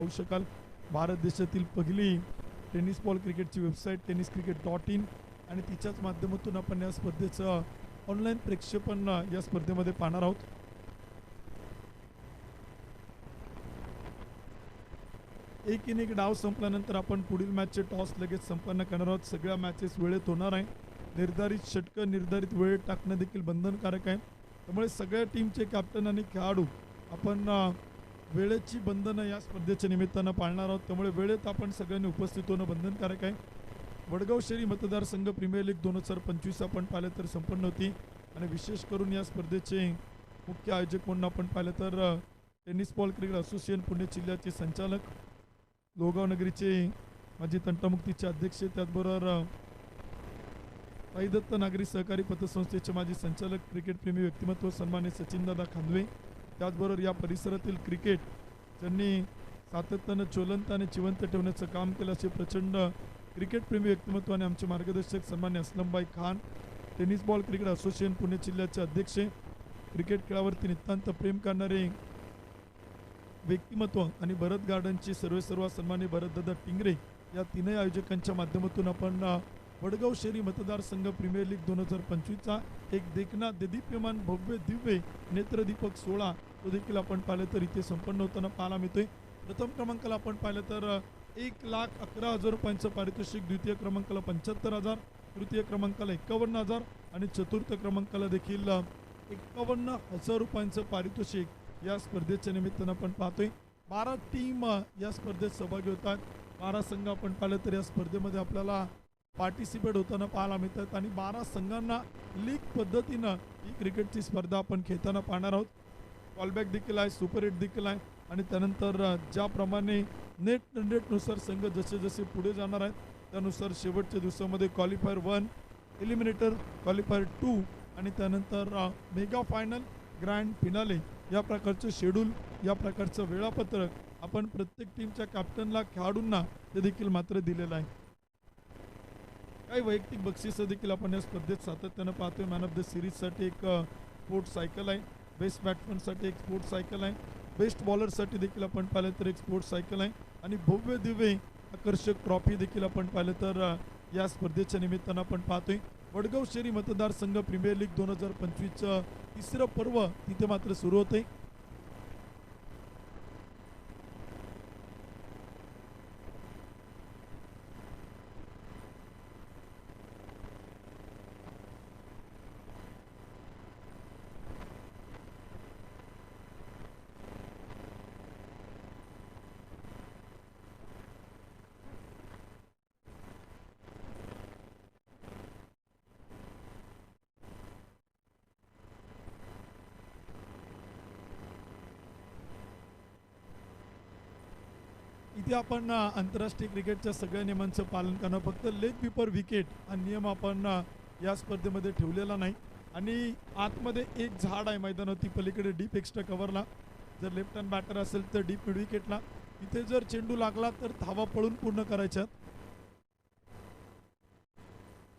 पाहू शकाल. भारत देशातील पहिली टेनिस बॉल क्रिकेटची वेबसाईट tenniscricket.in आणि तिच्याच माध्यमातून आपण या स्पर्धेचं ऑनलाईन प्रेक्षेपण या स्पर्धेमध्ये पाहणार आहोत. एक डाव संपल्यानंतर आपण पुढील मॅचचे टॉस लगेच संपन्न करणार आहोत. सगळ्या मॅचेस वेळेत होणार आहे. निर्धारित षटकं निर्धारित वेळेत टाकणं देखील बंधनकारक आहे. त्यामुळे सगळ्या टीमचे कॅप्टन आणि खेळाडू आपण वेळेची बंधनं या स्पर्धेच्या निमित्तानं पाळणार आहोत. त्यामुळे वेळेत आपण सगळ्यांनी उपस्थित होणं बंधनकारक आहे. वडगाव शहरी मतदारसंघ प्रीमियर लीग 2025 आपण पाहिलं तर संपन्न होती आणि विशेष करून या स्पर्धेचे मुख्य आयोजक म्हणून आपण पाहिलं तर tennis ball cricket association Pune जिल्ह्याचे संचालक, लोहगाव नगरीचे माजी तंटामुक्तीचे अध्यक्ष, त्याचबरोबर दत्त नागरी सहकारी पतसंस्थेचे माजी संचालक, क्रिकेटप्रेमी व्यक्तिमत्व सन्मान्य सचिनदादा खांदवे, त्याचबरोबर या परिसरातील क्रिकेट ज्यांनी सातत्यानं ज्वलंत आणि जिवंत ठेवण्याचं काम केलं असे प्रचंड क्रिकेटप्रेमी व्यक्तिमत्व आणि आमचे मार्गदर्शक सन्मान्य Aslambhai Khan, tennis ball cricket association Pune जिल्ह्याचे अध्यक्ष, क्रिकेट खेळावरती नितांत प्रेम करणारे व्यक्तिमत्व आणि भरत गार्डनचे सर्व सन्मान्य भरतदादा टिंगरे या तीनही आयोजकांच्या माध्यमातून आपण वडगाव शहरी मतदारसंघ प्रीमियर लीग 2025चा एक देखना देदीप्यमान भव्य दिव्य नेत्रदीपक सोहळा तो देखील आपण पाहिलं तर इथे संपन्न होताना पाहायला मिळतोय. प्रथम क्रमांकाला आपण पाहिलं तर 1,11,000 रुपयांचं पारितोषिक, द्वितीय क्रमांकाला 75,000, तृतीय क्रमांकाला 51,000 आणि चतुर्थ क्रमांकाला देखील 51,000 रुपयांचं पारितोषिक या स्पर्धेच्या निमित्तानं आपण पाहतोय. 12 टीम या स्पर्धेत सहभागी होतात. 12 संघ आपण पाहिलं तर या स्पर्धेमध्ये आपल्याला पार्टिसिपेट होताना पाहायला मिळतात आणि 12 संघांना लीग पद्धतीनं ही क्रिकेटची स्पर्धा आपण खेळताना पाहणार आहोत. कॉलबॅक देखील आहे, सुपर 8 देखील आहे आणि त्यानंतर ज्याप्रमाणे नेटनुसार संघ जसे जसे पुढे जाणार आहेत त्यानुसार शेवटच्या दिवसामध्ये क्वालिफायर 1, एलिमिनेटर, क्वालिफायर 2 आणि त्यानंतर मेगा फायनल, ग्रँड फिनाले या प्रकारचं शेड्यूल, या प्रकारचं वेळापत्रक आपण प्रत्येक टीमच्या कॅप्टनला, खेळाडूंना ते देखील मात्र दिलेलं आहे. काही वैयक्तिक बक्षिसं देखील आपण या स्पर्धेत सातत्यानं पाहतोय. मॅन ऑफ द सिरीजसाठी एक स्पोर्ट्स सायकल आहे, बेस्ट बॅट्समनसाठी एक स्पोर्ट्स सायकल आहे, बेस्ट बॉलरसाठी देखील आपण पाहिलं तर एक स्पोर्ट्स सायकल आहे आणि भव्य दिव्य आकर्षक ट्रॉफी देखील आपण पाहिलं तर या स्पर्धेच्या निमित्तानं आपण पाहतोय. वडगाव शहरी मतदारसंघ प्रीमियर लीग 2025चं तिसरं पर्व तिथे मात्र सुरू होते. इथे आपण आंतरराष्ट्रीय क्रिकेटच्या सगळ्या नियमांचं पालन करणं, फक्त लेग बिफोर विकेट हा नियम आपण या स्पर्धेमध्ये ठेवलेला नाही. आणि आतमध्ये एक झाड आहे मैदानावरती पलीकडे डीप एक्स्ट्रा कव्हरला, जर लेफ्ट हँड बॅटर असेल तर डीप मिड विकेटला. इथे जर चेंडू लागला तर धावा पळून पूर्ण करायच्यात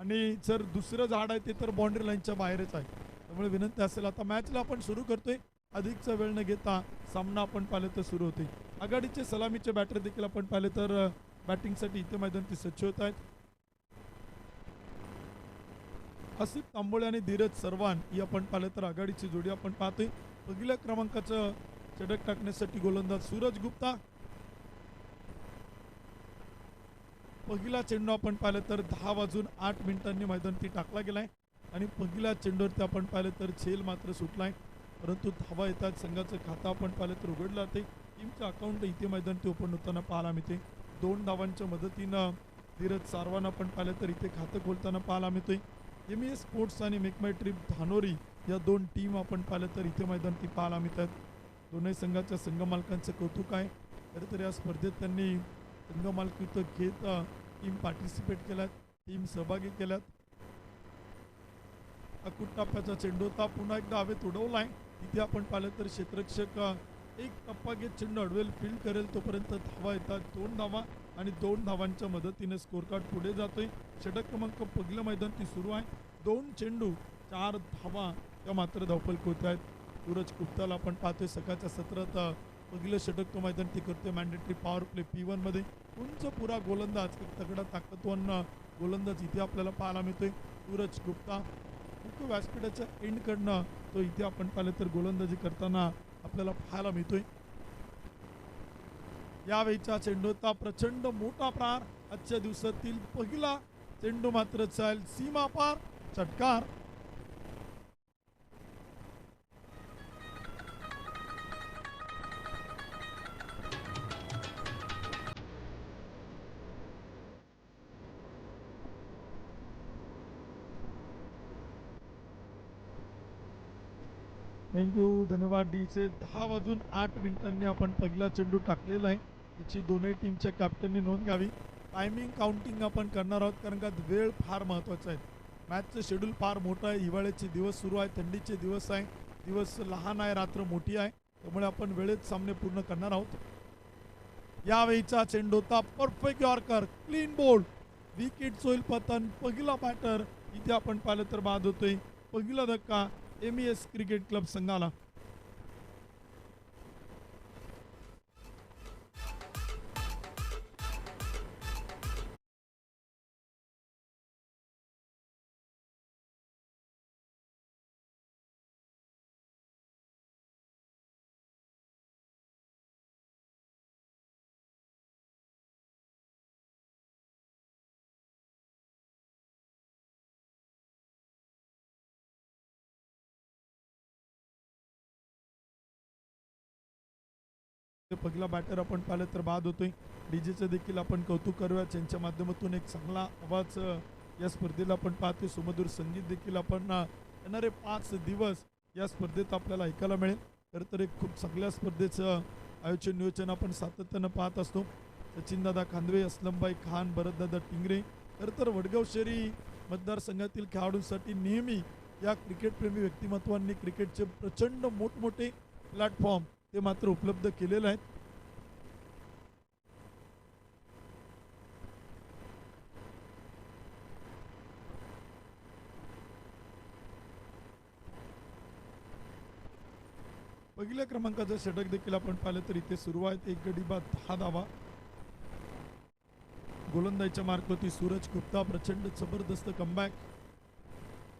आणि जर दुसरं झाड आहे ते तर बाउंड्री लाईनच्या बाहेरच आहे. त्यामुळे विनंती असेल, आता मॅचला आपण सुरू करतोय. अधिकचा वेळ न घेता सामना आपण पाहिलं तर सुरू होते. आघाडीचे सलामीचे बॅटर देखील आपण पाहिले तर बॅटिंगसाठी इथे मैदानावरती सज्ज होत आहेत. आसिफ तांबोळे आणि धीरज सरवान ही आपण पाहिलं तर आघाडीची जोडी आपण पाहतोय. पहिल्या क्रमांकाचं षटक टाकण्यासाठी गोलंदाज सूरज गुप्ता. पहिला चेंडू आपण पाहिलं तर 10:08 मैदानावरती टाकला गेलाय आणि पहिल्या चेंडूवरती आपण पाहिलं तर झेल मात्र सुटलाय, परंतु धावा येतात. संघाचं खातं आपण पाहिलं तर उघडलं जाते. टीमचं अकाउंट इथे मैदानावरती ओपन होताना पाहायला मिळते. 2 धावांच्या मदतीनं धीरज सारवान आपण पाहिलं तर इथे खातं खोलताना पाहायला मिळतोय. MES स्पोर्ट्स आणि मेक माय ट्रिप धानोरी या 2 टीम आपण पाहिलं तर इथे मैदानावरती पाहायला मिळतात. दोन्ही संघाच्या संघ मालकांचं कौतुक आहे. खरं तर या स्पर्धेत त्यांनी संघ मालकीचं घेत टीम पार्टिसिपेट केल्यात, टीम सहभागी केल्यात. अकुट टप्प्याचा चेंडू होता, पुन्हा एकदा हवेत उडवलाय. इथे आपण पाहिलं तर क्षेत्ररक्षक एक टप्पा घेत चेंडू अडवेल, फील्ड करेल तोपर्यंत धावा येतात. 2 धावा आणि 2 धावांच्या मदतीने स्कोर कार्ड पुढे जातोय. षटक क्रमांक पहिलं मैदान सुरू आहे. 2 चेंडू 4 धावा त्या मात्र धावफलक होत आहेत. सूरज गुप्ताला आपण पाहतोय सकाळच्या सत्रात पहिलं षटक तो मैदान ती करतोय मॅन्डेटरी पॉवर प्ले P1 मध्ये. उंच पुरा गोलंदाज, एक तगडा ताकदवान गोलंदाज इथे आपल्याला पाहायला मिळतोय. सूरज गुप्ता मुख्य व्यासपीठाच्या एंडकडनं तो इथे आपण पाहिलं तर गोलंदाजी करताना आपल्याला पाहायला मिळतोय. यावेळीचा चेंडूचा प्रचंड मोठा प्रहार, आजच्या दिवसातील पहिला चेंडू मात्र चाल सीमा पार, षटकार. थँक्यू, धन्यवाद. डीचे 10:08 आपण पहिला चेंडू टाकलेला आहे. याची दोन्ही टीमच्या कॅप्टननी नोंद घ्यावी. टायमिंग काउंटिंग आपण करणार आहोत कारण का वेळ फार महत्त्वाचा आहे. मॅचचं शेड्यूल फार मोठं आहे. हिवाळ्याचे दिवस सुरू आहे, थंडीचे दिवस आहे, दिवस लहान आहे, रात्र मोठी आहे, त्यामुळे आपण वेळेत सामने पूर्ण करणार आहोत. यावेळीचा चेंडू होता perfect yorker, clean bowled, wicket होईल पतन. पहिला बॅटर इथे आपण पाहिलं तर बाद होतोय. पहिला धक्का MES क्रिकेट क्लब संघाला. पहिला बॅटर आपण पाहिलं तर बाद होतोय. डीजेचं देखील आपण कौतुक करूया, त्यांच्या माध्यमातून एक चांगला आवाज या स्पर्धेला आपण पाहतोय. सुमधुर संगीत देखील आपण येणारे 5 दिवस या स्पर्धेत आपल्याला ऐकायला मिळेल. तर एक खूप चांगल्या स्पर्धेचं आयोजन नियोजन आपण सातत्यानं पाहत असतो. सचिनदादा खांदवे, असलमभाई खान, भरतदादा टिंगरे. तर वडगाव शहरी मतदारसंघातील खेळाडूंसाठी नेहमी या क्रिकेटप्रेमी व्यक्तिमत्वांनी क्रिकेटचे प्रचंड मोठमोठे प्लॅटफॉर्म ते मात्र उपलब्ध केलेले आहेत. पहिल्या क्रमांकाचं षटक देखील आपण पाहिलं तर इथे सुरू आहे. 1 गडी बाद 10 धावा. गोलंदाजीच्या मार्कवरती सूरज गुप्ता, प्रचंड जबरदस्त कमबॅक.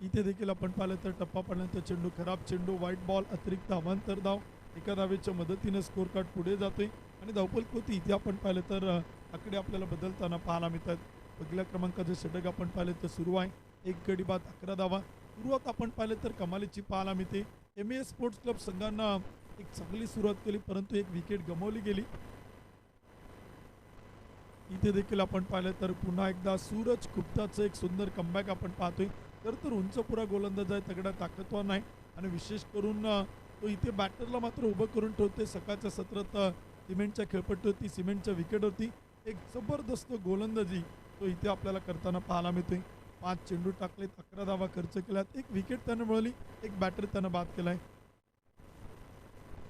इथे देखील आपण पाहिलं तर टप्पा पडल्यानंतर चेंडू खराब चेंडू, व्हाईट बॉल, अतिरिक्त अवांतर धाव. एका धावेच्या मदतीनं स्कोर कार्ड पुढे जातोय आणि धावफलक होती इथे आपण पाहिलं तर आकडे आपल्याला बदलताना पाहायला मिळतात. पहिल्या क्रमांकाचं षटक आपण पाहिलं तर सुरू आहे. 1 गडी बाद 11 धावा. सुरुवात आपण पाहिलं तर कमालीची पाहायला मिळते. MES स्पोर्ट्स क्लब संघानं एक चांगली सुरुवात केली, परंतु एक विकेट गमावली गेली. इथे देखील आपण पाहिलं तर पुन्हा एकदा सूरज गुप्ताचं एक सुंदर कमबॅक आपण पाहतोय. तर उंच पुरा गोलंदाज आहे, तगडा ताकदवान आहे आणि विशेष करून तो इथे बॅटरला मात्र उभं करून ठेवते. सकाळच्या सत्रात सिमेंटच्या खेळपट्टीवरती, सिमेंटच्या विकेटवरती एक जबरदस्त गोलंदाजी तो इथे आपल्याला करताना पाहायला मिळतोय. 5 चेंडू टाकलेत, 11 धावा खर्च केल्यात, 1 विकेट त्यानं मिळवली, 1 बॅटर त्यानं बाद केलाय.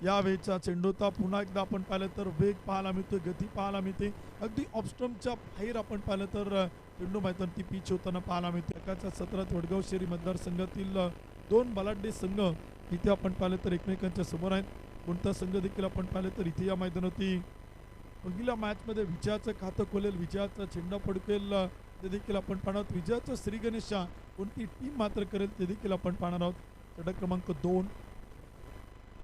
यावेळीचा चेंडूचा पुन्हा एकदा आपण पाहिलं तर वेग पाहायला मिळतोय, गती पाहायला मिळते. अगदी ऑफस्टम्पच्या बाहेर आपण पाहिलं तर चेंडू मैदानावरती पिच होताना पाहायला मिळते. एकाच्या सत्रात वडगाव शहरी मतदारसंघातील 2 बलाढ्य संघ इथे आपण पाहिलं तर एकमेकांच्या समोर आहेत. कोणता संघ देखील आपण पाहिलं तर इथे या मैदानावरती पहिल्या मॅचमध्ये विजयाचं खातं खोलेल, विजयाचा चेंडा पडकेल ते देखील आपण पाहणार आहोत. विजयाचं श्री गणेशा कोणती टीम मात्र करेल ते देखील आपण पाहणार आहोत. षटक क्रमांक 2.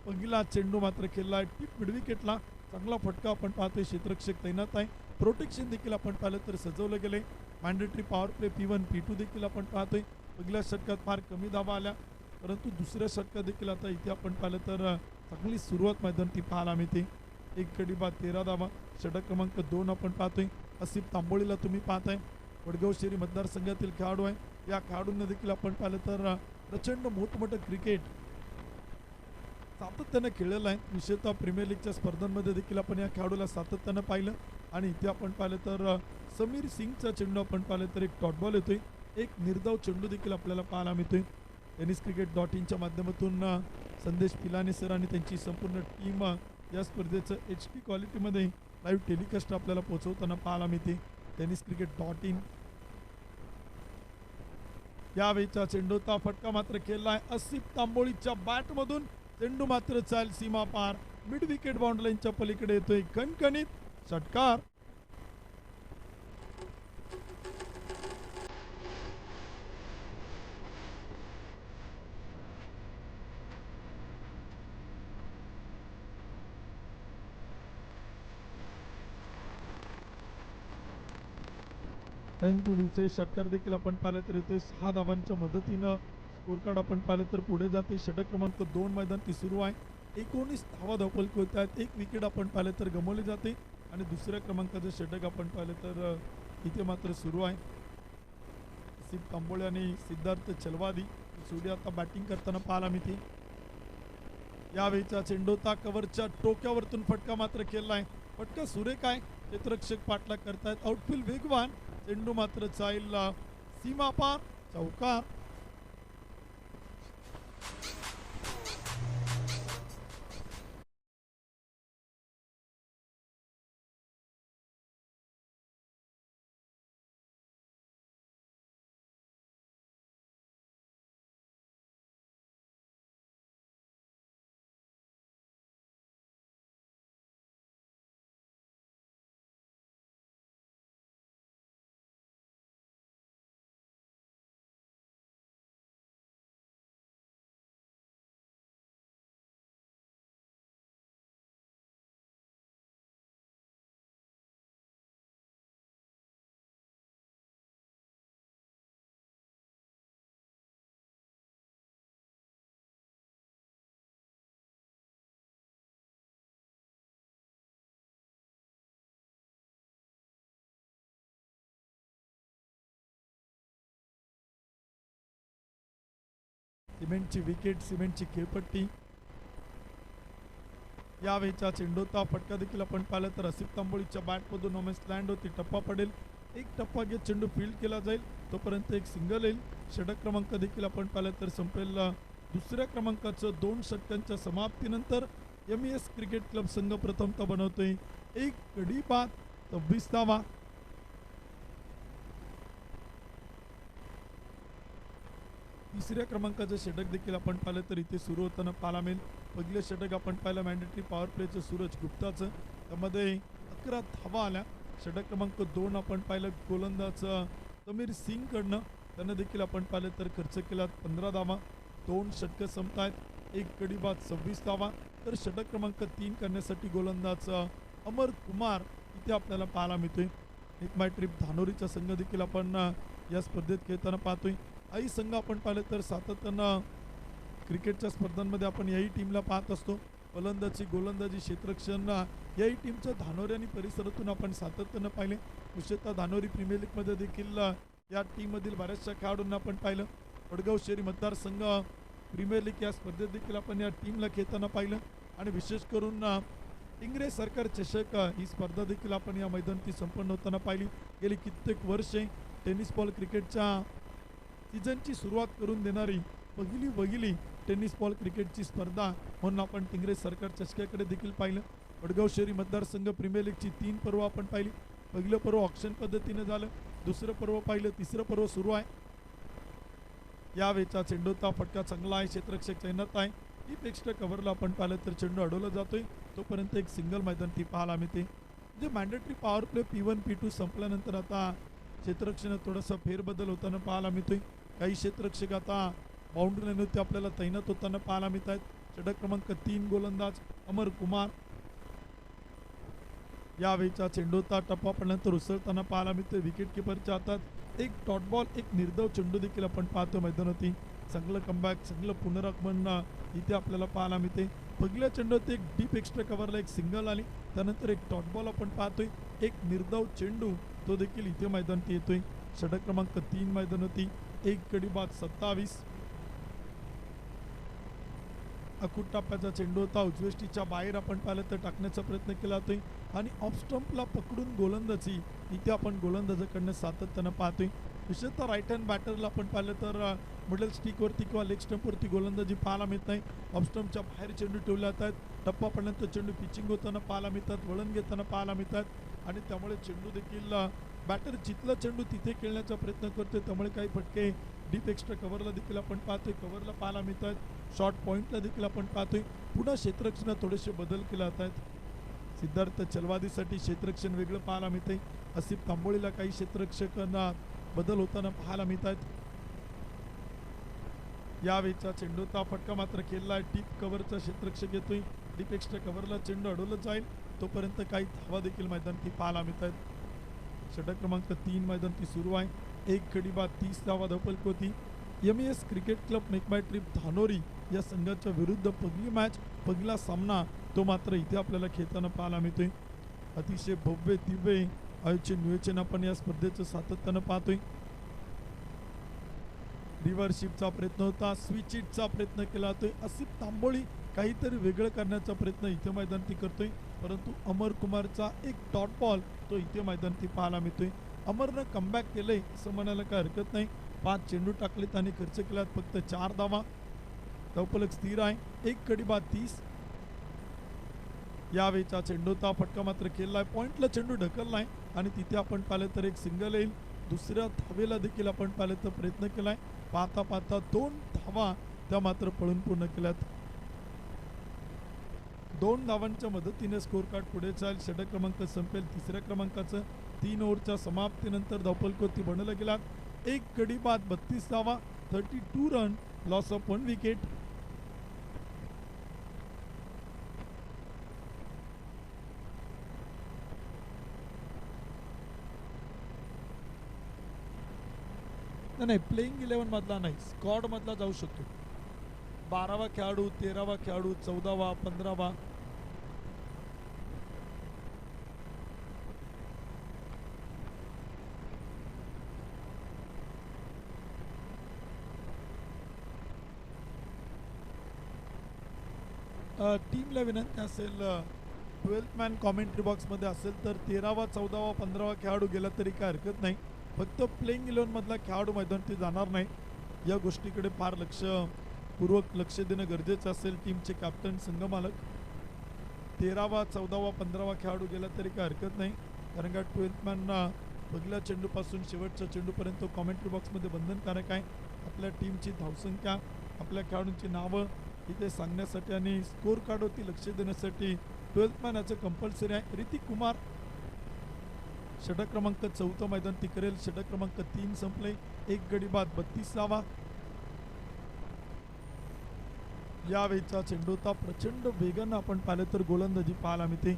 पहिला चेंडू मात्र खेळला आहे टीप मिडविकेटला. चांगला फटका आपण पाहतोय. क्षेत्ररक्षक तैनात आहे. प्रोटेक्शन देखील आपण पाहिलं तर सजवलं गेलंय. Mandatory power play P1 P2 देखील आपण पाहतोय. पहिल्या षटकात फार कमी धावा आल्या, परंतु दुसऱ्या षटकात देखील आता इथे आपण पाहिलं तर चांगली सुरुवात मैदानावरती पाहायला मिळते. 1 गडी बाद 13 धावा. षटक क्रमांक 2 आपण पाहतोय. आसिफ तांबोळीला तुम्ही पाहताय, वडगाव शहरी मतदारसंघातील खेळाडू आहे. या खेळाडूंना देखील आपण पाहिलं तर प्रचंड मोठमोठं क्रिकेट सातत्यानं खेळलेलं आहे. विशेषतः प्रीमियर लीगच्या स्पर्धांमध्ये देखील आपण या खेळाडूला सातत्यानं पाहिलं. आणि इथे आपण पाहिलं तर समीर सिंगचा चेंडू आपण पाहिलं तर एक डॉट बॉल येतोय. एक निर्धाव चेंडू देखील आपल्याला पाहायला मिळतोय. tenniscricket.in मध्यमातून संदेश पिलानी सर आणि त्यांची संपूर्ण टीम या स्पर्धेचं HD क्वालिटीमध्ये लाईव्ह टेलिकास्ट आपल्याला पोहोचवताना पाहायला मिळते. tenniscricket.in. यावेळीचा चेंडूचा फटका मात्र खेळला आहे आसिफ तांबोळीच्या बॅटमधून. चेंडू मात्र चाल सीमा पार. मिड विकेट बाउंड्री लाईनच्या पलीकडे येतोय कणकणीत षटकार. विशेष षटकार देखील आपण पाहिलं तर येतोय 6 धावांच्या मदतीनं. स्कोर कार्ड आपण पाहिलं तर पुढे जाते. षटक क्रमांक 2 मैदानात सुरू आहे. 19 धावा धावफलकी होत आहेत. एक विकेट आपण पाहिलं तर गमावली जाते आणि दुसऱ्या क्रमांकाचं षटक आपण पाहिलं तर इथे मात्र सुरू आहे. सिप तांबोळे आणि सिद्धार्थ चलवादी जोडी आता बॅटिंग करताना पाहायला मिळते. यावेळीचा चेंडू होता कव्हरच्या टोक्यावरतून फटका मात्र केलाय. फटका सुरेख आहे. क्षेत्ररक्षक पाठलाग करतायत. आउटफील्ड वेगवान. चेंडू मात्र जाईल सीमा पार. चौकार. सिमेंटची विकेट, सिमेंटची खेळपट्टी. यावेळीचा चेंडूचा फटका देखील आपण पाहिलं तर असिफ तांबोळीच्या बॅटमधून नॉमेस लँड होती. टप्पा पडेल. एक टप्पा घेत चेंडू फील्ड केला जाईल. तोपर्यंत एक सिंगल येईल. षटक क्रमांक देखील आपण पाहिलं तर संपेल. दुसऱ्या क्रमांकाचं 2 षटकांच्या समाप्तीनंतर MES क्रिकेट क्लब संघ प्रथमता बनवतोय. एक गडी बाद 26 धावा. तिसऱ्या क्रमांकाचं षटक देखील आपण पाहिलं तर इथे सुरू होताना पाहायला मिळेल. पहिलं षटक आपण पाहिलं मॅन्डेटरी पॉवर प्लेचं सूरज गुप्ताचं. त्यामध्ये 11 धावा आल्या. षटक क्रमांक 2 आपण पाहिलं गोलंदाज तमीर सिंग कडनं. त्यानं देखील आपण पाहिलं तर खर्च केला 15 धावा. 2 षटकं संपतायत. एक गडी बाद 26 धावा. तर षटक क्रमांक 3 करण्यासाठी गोलंदाज अमर कुमार इथे आपल्याला पाहायला मिळतोय. एक माय ट्रिप धानोरीचा संघ देखील आपण या स्पर्धेत खेळताना पाहतोय. आई संघ आपण पाहिलं तर सातत्यानं क्रिकेटच्या स्पर्धांमध्ये आपण याही टीमला पाहत असतो. फलंदाजी, गोलंदाजी, क्षेत्ररक्षण याही टीमचं धानोरी आणि परिसरातून आपण सातत्यानं पाहिले. विशेषतः धानोरी प्रीमियर लीगमध्ये देखील या टीममधील बऱ्याचशा खेळाडूंना आपण पाहिलं. वडगाव शहरी मतदारसंघ प्रीमियर लीग या स्पर्धेत देखील आपण या टीमला खेळताना पाहिलं. आणि विशेष करून इंग्रज सरकार चषक ही स्पर्धा देखील आपण या मैदानात संपन्न होताना पाहिली. गेली कित्येक वर्षे टेनिस बॉल क्रिकेटच्या सीझनची सुरुवात करून देणारी पहिली टेनिस बॉल क्रिकेटची स्पर्धा म्हणून आपण इंग्रज सरकार चषकाकडे देखील पाहिलं. वडगाव शहरी मतदारसंघ प्रीमियर लीगची 3 पर्व आपण पाहिली. पहिलं पर्व ऑक्शन पद्धतीने झालं. दुसरं पर्व पाहिलं. तिसरं पर्व सुरू आहे. यावेळचा चेंडूचा फटका चांगला आहे. क्षेत्ररक्षक तैनात आहे. डीप एक्स्ट्रा कव्हरला आपण पाहिलं तर चेंडू अडवला जातोय. तोपर्यंत एक सिंगल मैदान ती पाहायला मिळते. म्हणजे mandatory power play P1 P2 संपल्यानंतर आता क्षेत्ररक्षणात थोडासा फेरबदल होताना पाहायला मिळतोय. काही क्षेत्ररक्षक आता बाउंड्री लाईनवरती आपल्याला तैनात होताना पाहायला मिळत आहेत. षटक क्रमांक 3 गोलंदाज अमर कुमार. यावेळीचा चेंडूचा टप्पा पडल्यानंतर उसळताना पाहायला मिळतोय. विकेट किपरच्या हातात एक डॉट बॉल, एक निर्धाव चेंडू देखील आपण पाहतो मैदानावरती. चांगलं कमबॅक, चांगलं पुनरागमन इथे आपल्याला पाहायला मिळते. पहिल्या चेंडूत एक डीप एक्स्ट्रा कव्हरला एक सिंगल आली. त्यानंतर एक डॉट बॉल आपण पाहतोय. एक निर्धाव चेंडू तो देखील इथे मैदानात येतोय. षटक क्रमांक 3 मैदानावरती. एक गडी बाद 27. अकूट टप्प्याचा चेंडू होता. उजवेष्टीच्या बाहेर आपण पाहिलं तर टाकण्याचा प्रयत्न केला जातोय आणि ऑफ स्टंपला पकडून गोलंदाजी इथे आपण गोलंदाजाकडनं सातत्यानं पाहतोय. विशेषतः राईट हँड बॅटरला आपण पाहिलं तर मिडल स्टिकवरती किंवा लेग स्टंपवरती गोलंदाजी पाहायला मिळत नाही. ऑफ स्टंपच्या बाहेर चेंडू ठेवले जातात. टप्पा पडल्यानंतर चेंडू पिचिंग होताना पाहायला मिळतात. वळण घेताना पाहायला मिळतात आणि त्यामुळे चेंडू देखील बॅटर जिथला चेंडू तिथे खेळण्याचा प्रयत्न करतोय. त्यामुळे काही फटके डीप एक्स्ट्रा कव्हरला देखील आपण पाहतोय. कव्हरला पाहायला मिळतात. शॉर्ट पॉईंटला देखील आपण पाहतोय पुन्हा क्षेत्ररक्षणात थोडेसे बदल केले जात आहेत। सिद्धार्थ चलवादीसाठी क्षेत्ररक्षण वेगळं पाहायला मिळतंय। आसिफ तांबोळीला काही क्षेत्ररक्षकांना बदल होताना पाहायला मिळत आहेत। यावेळीचा चेंडूचा फटका मात्र केलाय, डीप कव्हरचा क्षेत्ररक्षक येतोय, डीप एक्स्ट्रा कव्हरला चेंडू अडवलं जाईल तोपर्यंत काही धावा देखील मैदानात पाहायला मिळत आहेत। षटक क्रमांक 3 मैदानात सुरू आहे, एक गडी बाद 30 धावा धावफलक होती। एमईएस क्रिकेट क्लब मेक माय ट्रिप धानोरी या संघाच्या विरुद्ध पहिली मॅच पहिला सामना तो मात्र इथे आपल्याला खेळताना पाहायला मिळतोय। अतिशय भव्य दिव्य आयोजन नियोजन आपण या स्पर्धेचं सातत्यानं पाहतोय। रिव्हर्शिपचा प्रयत्न होता, स्विच इटचा प्रयत्न केला जातोय। आसिफ तांबोळी काहीतरी वेगळं करण्याचा प्रयत्न इथे मैदानात करतोय, परंतु अमर कुमारचा एक डॉट बॉल तो इथे मैदानात पाहायला मिळतोय। अमरनं कमबॅक केलंय असं म्हणायला काय हरकत नाही। 5 चेंडू टाकलेत आणि खर्च केलात फक्त 4 धावा, धावफलक स्थिर आहे, एक गडी बाद 30। यावेळीचा चेंडूचा फटका मात्र केलाय, पॉइंटला चेंडू ढकललाय आणि तिथे आपण पाहिलं तर एक सिंगल येईल। दुसऱ्या धावेला देखील आपण पाहिलं तर प्रयत्न केलाय, पाहता पाहता 2 धावा त्या मात्र पळून पूर्ण केल्यात। 2 धावांच्या मदतीने स्कोर कार्ड पुढे जाईल। षटक क्रमांक संपेल तिसऱ्या क्रमांकाचं। 3 ओव्हरच्या समाप्तीनंतर धावफलकोती बनवला गेला, एक गडी बाद 32 धावा, 32 रन, लॉस ऑफ 1 विकेट। नाही, प्लेइंग 11 मधला नाही, स्क्वॉड मधला जाऊ शकतो। 12वा खेळाडू, 13वा खेळाडू, 14वा, 15वा। टीमला विनंती असेल 12th मॅन कॉमेंट्री बॉक्समध्ये असेल तर 13वा, 14वा, 15वा खेळाडू गेला तरी काय हरकत नाही, फक्त प्लेइंग 11 मधला खेळाडू मैदानात जाणार नाही। या गोष्टीकडे फार लक्षपूर्वक लक्ष देणं गरजेचं असेल। टीमचे कॅप्टन, संघमालक 13वा, 14वा, 15वा खेळाडू गेला तरी काय हरकत नाही, कारण का 12th मॅन पहिल्या चेंडूपासून शेवटच्या चेंडूपर्यंत कॉमेंट्री बॉक्समध्ये बंधनकारक आहे। आपल्या टीमची धावसंख्या, आपल्या खेळाडूंची नावं इथे सांगण्यासाठी आणि स्कोर कार्डवरती लक्ष देण्यासाठी 12th मॅन याचं कंपल्सरी आहे। ऋतिक कुमार षटक क्रमांक 4 मैदान ती करेल। षटक क्रमांक 3 संपले, एक गडी बाद 32 धावा। यावेळीचा चेंडूचा प्रचंड वेगानं आपण पाहिलं तर गोलंदाजी पाहायला मिळते।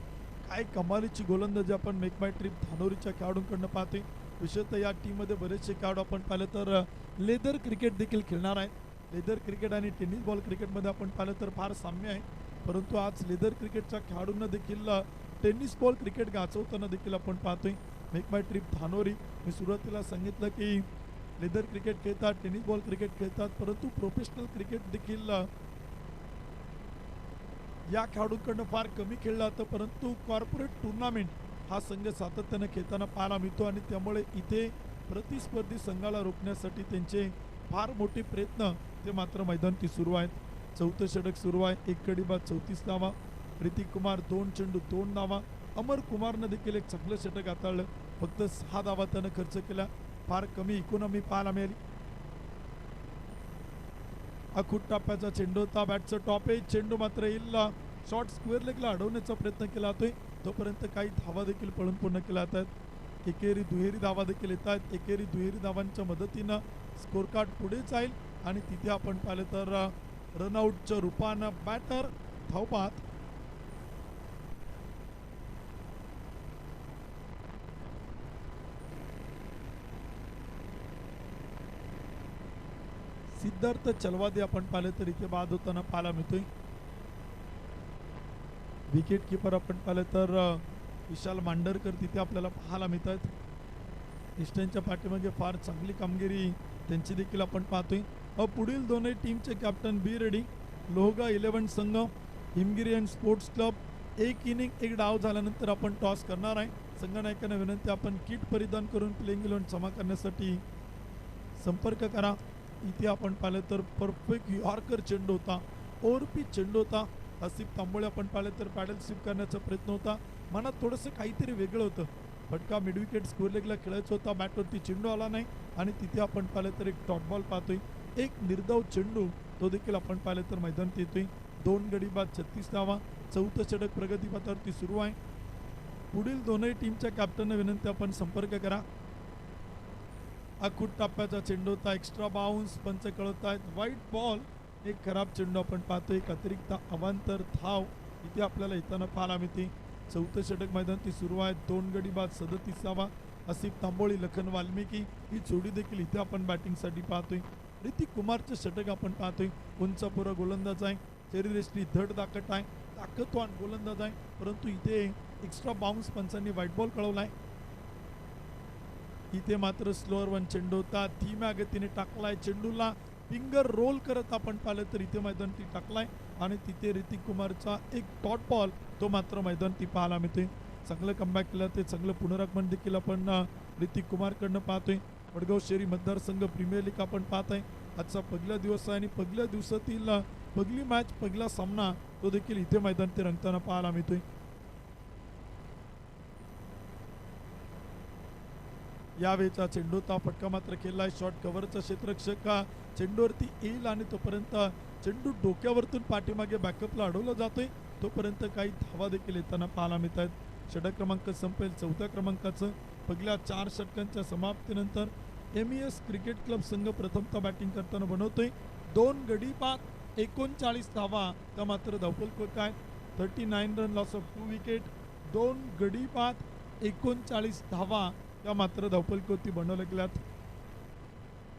काय कमालीची गोलंदाजी आपण मेक माय ट्रिप धानोरीच्या खेळाडूंकडनं पाहतोय। विशेषतः या टीममध्ये बरेचसे खेळाडू आपण पाहिलं तर लेदर क्रिकेट देखील खेळणार आहे। लेदर क्रिकेट आणि टेनिस बॉल क्रिकेटमध्ये आपण पाहिलं तर फार साम्य आहे, परंतु आज लेदर क्रिकेटच्या खेळाडूंना देखील टेनिस बॉल क्रिकेट गाजवताना देखील आपण पाहतोय। मेक माय ट्रिप धानोरी, मी सुरुवातीला सांगितलं की लेदर क्रिकेट खेळतात, टेनिस बॉल क्रिकेट खेळतात, परंतु प्रोफेशनल क्रिकेट देखील या खेळाडूंकडनं फार कमी खेळलं जातं, परंतु कॉर्पोरेट टुर्नामेंट हा संघ सातत्यानं खेळताना पाहायला मिळतो आणि त्यामुळे इथे प्रतिस्पर्धी संघाला रोखण्यासाठी त्यांचे फार मोठे प्रयत्न ते मात्र मैदानात सुरू आहेत। 4थं षटक सुरू आहे, एक गडी बाद 34 धावा। ऋतिक कुमार 2 चेंडू 2 धावा। अमर कुमारनं देखील एक चांगलं षटक हाताळलं, फक्त 6 धावा त्यानं खर्च केला, फार कमी इकॉनॉमी पाहायला मिळाली। अखूट टप्प्याचा चेंडू होता, बॅटचं टॉप आहे, चेंडू मात्र येईल शॉर्ट स्क्वेअर लेगला अडवण्याचा प्रयत्न केला जातोय, तोपर्यंत काही धावा देखील पळून पूर्ण केल्या जातात। एकेरी दुहेरी धावा देखील येत आहेत। एकेरी दुहेरी धावांच्या मदतीनं स्कोर कार्ड पुढे जाईल आणि तिथे आपण पाहिलं तर रनआउटच्या रूपानं बॅटर धावपात सिद्धार्थ चलवादी आपण पाहिलं तर इथे बाद होताना पाहायला मिळतोय। विकेट किपर आपण पाहिलं तर विशाल मांडरकर तिथे आपल्याला पाहायला मिळतात। ईस्टर्नच्या पाठीमागे फार चांगली कामगिरी त्यांची देखील आपण पाहतोय। पुढील दोन्ही टीमचे कॅप्टन बी रेडी। लोहगा 11 संघ, हिमगिरी अँड स्पोर्ट्स क्लब, एक इनिंग एक डाव झाल्यानंतर आपण टॉस करणार आहे। संघनायकांना विनंती, आपण किट परिधान करून प्लेइंग 11 जमा करण्यासाठी संपर्क करा। इथे आपण पाहिलं तर परफेक्ट यॉर्कर चेंडू होता, ओव्हरपिच चेंडू होता। आसिफ तांबोळे आपण पाहिलं तर पॅडल स्वीप करण्याचा प्रयत्न होता, मनात थोडंसं काहीतरी वेगळं होतं। फटका मिड विकेट स्कोअर लेगला खेळायचा होता, बॅटवरती चेंडू आला नाही आणि तिथे आपण पाहिलं तर एक डॉट बॉल पाहतोय। एक निर्धाव चेंडू तो देखील आपण पाहिलं तर मैदानात येतोय. 2 गडी बाद 36 धावा. चौथं षटक प्रगतीपथावरती सुरू आहे. पुढील दोनही टीमच्या कॅप्टनना विनंती आपण संपर्क करा. अखूट टप्प्याचा चेंडू होता. एक्स्ट्रा बाउन्स पंच कळवत आहेत. White ball. एक खराब चेंडू आपण पाहतोय. एक अतिरिक्त अवांतर धाव इथे आपल्याला येताना पाहायला मिळते. चौथं षटक मैदानात सुरू आहे. 2 गडी बाद 37 धावा. आसिफ तांबोळी लखन वाल्मिकी ही जोडी देखील इथे आपण बॅटिंगसाठी पाहतोय. ऋतिक कुमारचं षटक आपण पाहतोय. उंचापुरा गोलंदाज आहे. शरीरयष्टी धड दाखट आहे. ताकदवान गोलंदाज आहे. परंतु इथे एक्स्ट्रा बाउन्स पंचांनी व्हाईट बॉल कळवलाय. इथे मात्र स्लोअर वन चेंडू होता. धीम्या गतीने टाकलाय चेंडूला. फिंगर रोल करत आपण पाहिलं तर इथे मैदानात टाकलाय आणि तिथे ऋतिक कुमारचा एक डॉट बॉल तो मात्र मैदानात पाहायला मिळतोय. चांगलं कमबॅक केलं ते चांगलं पुनरागमन देखील आपण ऋतिक कुमारकडनं पाहतोय. वडगाव शहरी मतदारसंघ प्रीमियर लीग आपण पाहत आहे. आजचा पहिला दिवस आहे आणि पहिल्या दिवसातील पहिली मॅच पहिला सामना तो देखील इथे मैदानात रंगताना पाहायला मिळतोय. यावेळेचा चेंडूचा फटका मात्र केलाय. शॉर्ट कव्हरचा क्षेत्ररक्षक चेंडूवरती येईल आणि तोपर्यंत चेंडू डोक्यावरतून पाठीमागे बॅकअपला अडवला जातोय. तोपर्यंत काही धावा देखील येताना पाहायला मिळत आहेत. षटक क्रमांक संपेल 4थ्या क्रमांकाचं. पहिल्या 4 षटकांच्या समाप्तीनंतर MES क्रिकेट क्लब संघ प्रथमतः बॅटिंग करताना बनवतोय. 2 गडी बाद 39 धावा त्या मात्र धावफल कोक आहेत. 39 रन लॉस ऑफ 2 विकेट. 2 गडी बाद 39 धावा त्या मात्र धावफलकोती बनवल्या गेल्यात.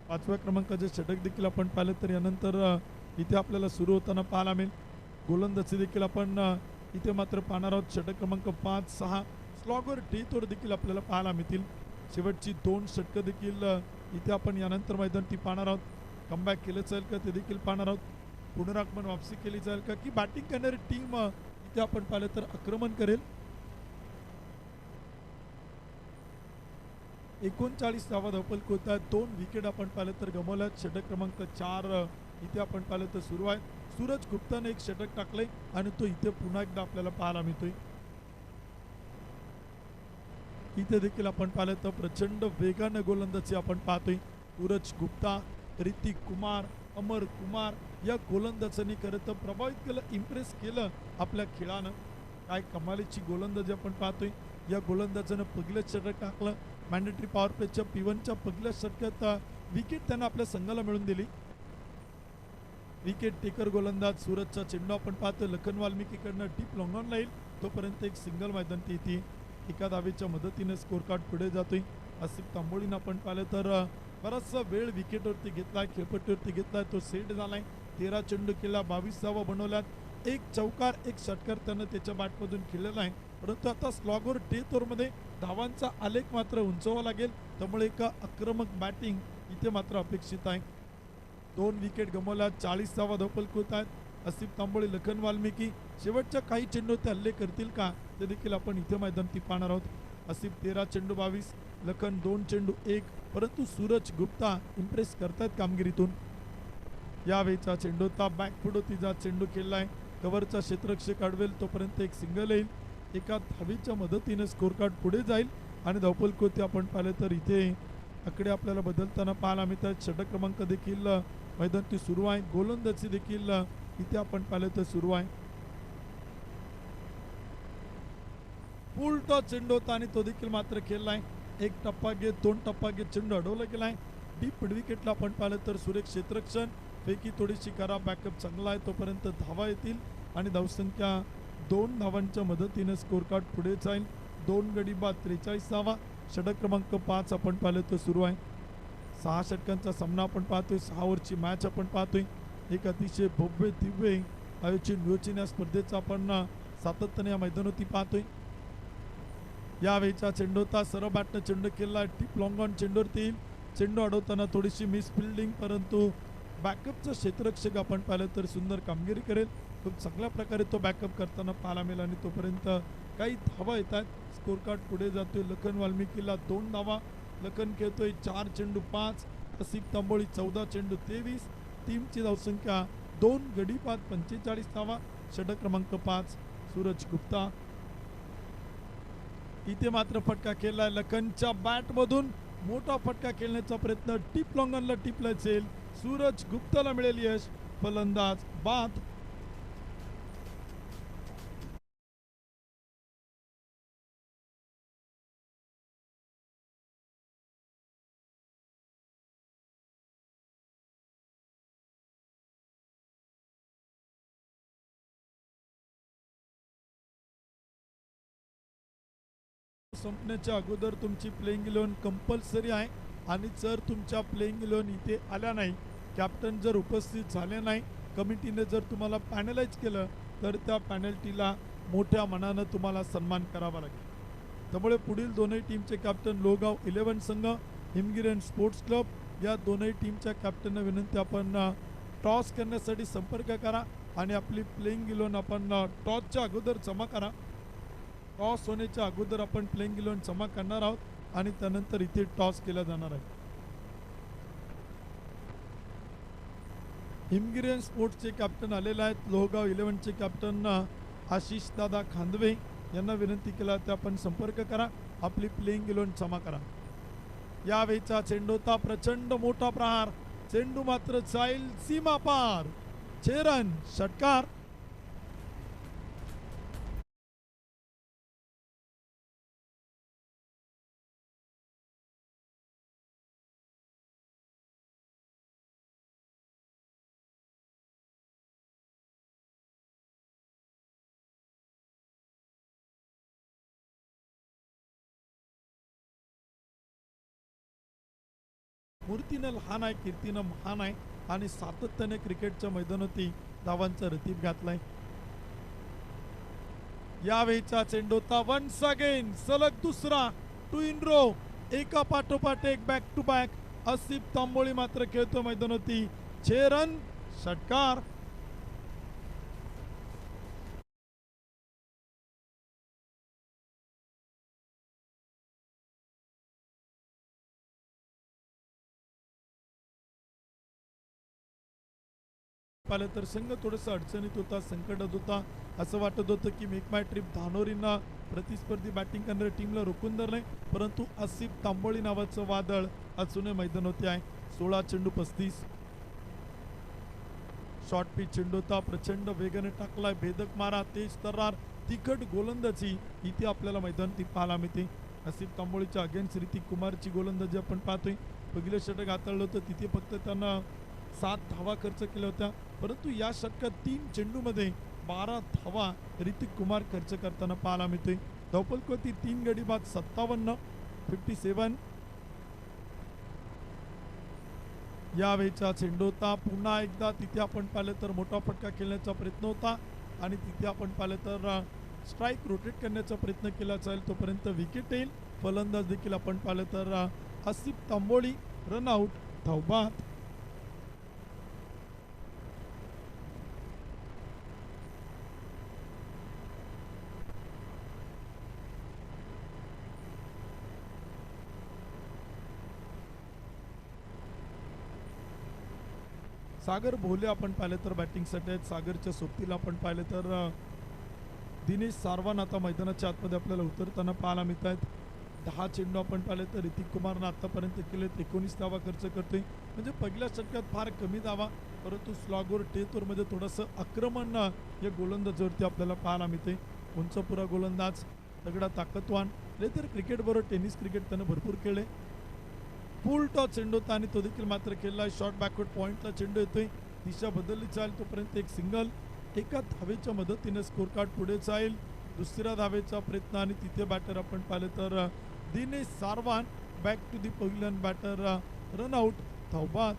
5व्या क्रमांकाचे षटक देखील आपण पाहिलं तर यानंतर इथे आपल्याला सुरू होताना पाहायला मिळेल. गोलंदाजी देखील आपण इथे मात्र पाहणार आहोत. षटक क्रमांक 5-6 स्लॉगर डेथवर देखील आपल्याला पाहायला मिळतील. शेवटची 2 षटकं देखील इथे आपण यानंतर मैदानात पाहणार आहोत. कमबॅक केलं जाईल का ते देखील पाहणार आहोत. पुनरागमन वापसी केली जाईल का की बॅटिंग करणारी टीम इथे आपण पाहिलं तर आक्रमण करेल. 39 धावा धावफलक होत आहेत. 2 विकेट आपण पाहिलं तर गमावल्यात. षटक क्रमांक 4 इथे आपण पाहिलं तर सुरू आहे. सूरज गुप्ताने एक षटक टाकले आणि तो इथे पुन्हा एकदा आपल्याला पाहायला मिळतोय. इथे देखील आपण पाहिलं तर प्रचंड वेगानं गोलंदाजी आपण पाहतोय. सूरज गुप्ता, ऋतिक कुमार, अमर कुमार या गोलंदाजांनी खरं तर प्रभावित केलं, इम्प्रेस केलं आपल्या खेळानं. काय कमालीची गोलंदाजी आपण पाहतोय. या गोलंदाजानं पहिलं षटक टाकलं. मॅन्डेटरी पॉवर प्लेच्या P1च्या पहिल्या षटकात विकेट त्यांना आपल्या संघाला मिळून दिली. विकेट टेकर गोलंदाज सूरजचा चेंडू आपण पाहतोय. लखन वाल्मिकीकडनं डीप लॉंग ऑनला येईल तोपर्यंत एक सिंगल मैदानात येते. एका धावेच्या मदतीने स्कोर कार्ड पुढे जातोय. आसिफ तांबोळीनं आपण पाहिलं तर बराचसा वेळ विकेटवरती घेतलाय, खेळपट्टीवरती घेतलाय. तो सेट झालाय. 13 चेंडू केला, 22 धावा बनवल्यात. 1 चौकार 1 षटकार त्यानं त्याच्या बॅटमधून खेळलेला आहे. परंतु आता स्लॉगर डेथ ओव्हरमध्ये धावांचा आलेख मात्र उंचवावा लागेल. त्यामुळे एका आक्रमक बॅटिंग इथे मात्र अपेक्षित आहे. 2 विकेट गमावल्या, 40 धावा धावफलक होत आहेत. आसिफ तांबोळी, लखन वाल्मिकी शेवटच्या काही चेंडू ते हल्ले करतील का ते देखील आपण इथे मैदानात पाहणार आहोत. आसिफ 13 चेंडू 22, लखन 2 चेंडू 1. परंतु सूरज गुप्ता इम्प्रेस करतायत कामगिरीतून. यावेळेचा चेंडू होता. बॅकफुटोतीचा चेंडू खेळलाय. कव्हरचा क्षेत्ररक्षक अडवेल तोपर्यंत एक सिंगल येईल. एका धावेच्या मदतीने स्कोर कार्ड पुढे जाईल आणि धावफलक आपण पाहिलं तर इथे आकडे आपल्याला बदलताना पाहायला मिळतात. षटक क्रमांक देखील मैदानात सुरू आहे. गोलंदाजी देखील इथे आपण पाहिलं तर सुरू आहे. फुल टॉस चेंडू होता आणि तो देखील मात्र खेळलाय. 1 टप्पा घेत 2 टप्पा घेत चेंडू अडवला गेलाय. डीप मिड विकेटला आपण पाहिलं तर सुरेख क्षेत्ररक्षण पैकी थोडीशी करा. बॅकअप चांगला आहे तोपर्यंत धावा येतील आणि धावसंख्या 2 धावांच्या मदतीने स्कोर कार्ड पुढे जाईल. 2 गडी बाद 43 धावा. षटक क्रमांक 5 आपण पाहिलं तर सुरू आहे. 6 षटकांचा सामना आपण पाहतोय. 6 ओव्हरची मॅच आपण पाहतोय. एक अतिशय भव्य दिव्य नियोजन या स्पर्धेचा आपण सातत्याने या मैदानावरती पाहतोय. यावेळेचा चेंडू होता. सरळ बॅटनं चेंडू केला. टीप लॉंग ऑन चेंडूवरती येईल. चेंडू अडवताना थोडीशी मिस फिल्डिंग, परंतु बॅकअपचं क्षेत्ररक्षक आपण पाहिलं तर सुंदर कामगिरी करेल. खूप चांगल्या प्रकारे तो बॅकअप करताना पाहायला मिळेल आणि तोपर्यंत काही धावा येतात. स्कोर कार्ड पुढे जातोय. लखन वाल्मिकीला 2 धावा. लखन खेळतोय 4 चेंडू 5. आसिफ तांबोळी 14 चेंडू 23. टीमची धावसंख्या 2 गडी बाद 45 धावा. षटक क्रमांक 5 सूरज गुप्ता. इथे मात्र फटका खेळलाय. लखनच्या बॅटमधून मोठा फटका खेळण्याचा प्रयत्न. टीप लॉंगनला टिपला असेल सूरज गुप्ताला मिळेल यश. फलंदाज बाद. संपण्याच्या अगोदर तुमची प्लेइंग इलेव्हन कंपल्सरी आहे आणि जर तुमच्या प्लेइंग इलेव्हन इथे आल्या नाही, कॅप्टन जर उपस्थित झाले नाही, कमिटीने जर तुम्हाला पॅनलाइज केलं तर त्या पॅनल्टीला मोठ्या मनानं तुम्हाला सन्मान करावा लागेल. त्यामुळे पुढील दोनही टीमचे कॅप्टन लोहगाव 11 संघ, हिमगिरी स्पोर्ट्स क्लब या दोनही टीमच्या कॅप्टनना विनंती आपण टॉस करण्यासाठी संपर्क करा आणि आपली प्लेइंग इलेव्हन आपण टॉसच्या अगोदर जमा करा. टॉस होण्याच्या अगोदर आपण प्लेइंग इलेव्हन जमा करणार आहोत आणि त्यानंतर इथे टॉस केला जाणार आहे. हिमगिरी स्पोर्ट्सचे कॅप्टन आलेले आहेत. लोहगाव 11चे कॅप्टन आशिष दादा खांदवे यांना विनंती केला तर आपण संपर्क करा, आपली प्लेइंग इलेव्हन जमा करा. यावेळीचा चेंडू होता प्रचंड मोठा प्रहार, चेंडू मात्र जाईल सीमा पार. 6 रन षटकार. मूर्तीनं लहान आहे, कीर्तीनं महान आहे आणि सातत्याने क्रिकेटच्या मैदानावरती धावांचा रतीब घातलाय. यावेळीचा चेंडू होता वन्स अगेन सलग दुसरा 2 in row, एका पाठोपाठ एक back to back. Asif Tamboli मात्र खेळतो मैदानावरती. 6 रन षटकार. पाहिलं तर संघ थोडंसं अडचणीत होता, संकटात होता. असं वाटत होतं की मेक माय ट्रिप धानोरींना प्रतिस्पर्धी बॅटिंग करणाऱ्या टीमला रोखून धरलंय, परंतु आसिफ तांबोळी नावाचं वादळ अजूनही मैदानावरती आहे. 16 चेंडू 35. शॉर्ट पिच चेंडू होता, प्रचंड वेगाने टाकलाय, भेदक मारा, तेज तर्रार, तिखट गोलंदाजी इथे आपल्याला मैदानावरती पाहायला मिळते. आसिफ तांबोळीच्या अगेन्स्ट ऋतिक कुमारची गोलंदाजी आपण पाहतोय. पहिलं षटक हाताळलं होतं, तिथे फक्त त्यांना 7 धावा खर्च केल्या होत्या, परंतु या षटकात 3 चेंडूमध्ये 12 धावा ऋतिक कुमार खर्च करताना पाहायला मिळतोय. धावफलकावरती 3 गडी बाद 57 57. यावेळीचा चेंडू होता पुन्हा एकदा तिथे आपण पाहिलं तर मोठा फटका खेळण्याचा प्रयत्न होता आणि तिथे आपण पाहिलं तर स्ट्राईक रोटेट करण्याचा प्रयत्न केला जाईल, तोपर्यंत विकेट येईल. फलंदाज देखील आपण पाहिलं तर आसिफ तांबोळी रनआउट धावबाद. सागर भोले आपण पाहिलं तर बॅटिंगसाठी आहेत. सागरच्या सोबतीला आपण पाहिलं तर दिनेश सारवान आता मैदानाच्या आतमध्ये आपल्याला उतरताना पाहायला मिळत आहेत. 10 चेंडू आपण पाहिले तर ऋतिक कुमारनं आतापर्यंत केलेत 19 धावा खर्च करतोय, म्हणजे पहिल्या षटकात फार कमी धावा, परंतु स्लॉगवर टेथवरमध्ये थोडंसं आक्रमण या गोलंदाजीवरती आपल्याला पाहायला मिळते. उंचपुरा गोलंदाज, तगडा ताकदवान, तर क्रिकेटबरोबर टेनिस क्रिकेट त्यानं भरपूर खेळले. फुल टॉस चेंडू होता आणि तो देखील मात्र खेळला. शॉर्ट बॅकवर्ड पॉईंटला चेंडू येतोय, दिशा बदलली जाईल, तोपर्यंत एक सिंगल. एका धावेच्या मदतीने स्कोर कार्ड पुढे जाईल. दुसऱ्या धावेचा प्रयत्न आणि तिथे बॅटर आपण पाहिलं तर Dinesh Sarwan back to the pavilion batter run out धावबाद.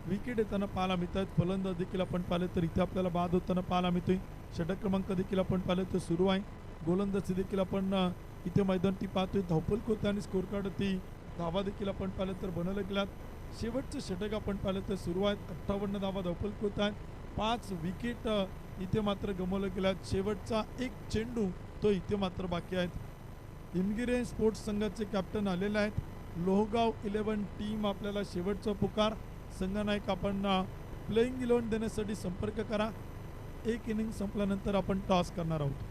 विकेट येताना पाहायला मिळत आहेत. फलंदाज देखील आपण पाहिलं तर इथे आपल्याला बाद होताना पाहायला मिळतोय. षटक क्रमांक देखील आपण पाहिलं तर सुरू आहे. गोलंदाजी देखील आपण इथे मैदानी पाहतोय. धावफलक होतं आणि स्कोर कार्डवरती धावा देखील आपण पाहिलं तर बनवल्या गेल्यात. शेवटचं षटक आपण पाहिलं तर सुरू आहेत. 58 धावा धावफलक होत आहेत. 5 विकेट इथे मात्र गमावल्या गेल्यात. शेवटचा एक चेंडू तो इथे मात्र बाकी आहेत. हिमगिरी स्पोर्ट्स संघाचे कॅप्टन आलेले आहेत. लोहगाव 11 टीम आपल्याला शेवटचा पुकार. संघनायक आपण प्लेइंग इलेव्हन देण्यासाठी संपर्क करा. एक इनिंग संपल्यानंतर आपण टॉस करणार आहोत.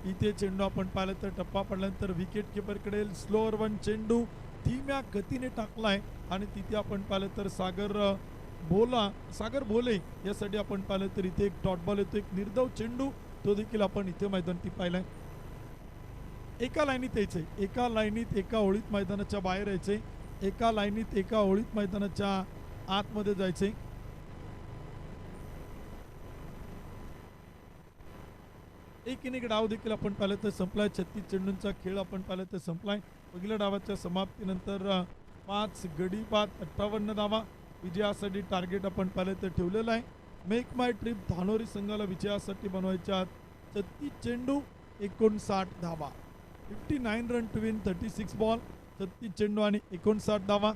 इथे चेंडू आपण पाहिलं तर टप्पा पडल्यानंतर विकेट किपरकडे स्लोअर वन चेंडू धीम्या गतीने टाकलाय आणि तिथे आपण पाहिलं तर सागर भोले यासाठी आपण पाहिलं तर इथे एक डॉट बॉल येतो, एक निर्धाव चेंडू, तो देखील आपण इथे मैदानात पाहिलाय. एका लाईनीत यायचंय, एका लाईनीत एका ओळीत मैदानाच्या बाहेर यायचंय, एका लाईनीत एका ओळीत मैदानाच्या आतमध्ये जायचंय. एक इनिंग डाव देखील आपण पाहिलं तर संपलाय. 36 चेंडूंचा खेळ आपण पाहिलं तर संपलाय. पहिल्या डावाच्या समाप्तीनंतर 5 गडी बाद 58 धावा विजयासाठी टार्गेट आपण पाहिलं तर ठेवलेलं आहे. मेक माय ट्रिप धानोरी संघाला विजयासाठी बनवायच्या 36 चेंडू 59 धावा. 59 रन टू विन 36 बॉल. 36 चेंडू आणि 59 धावा.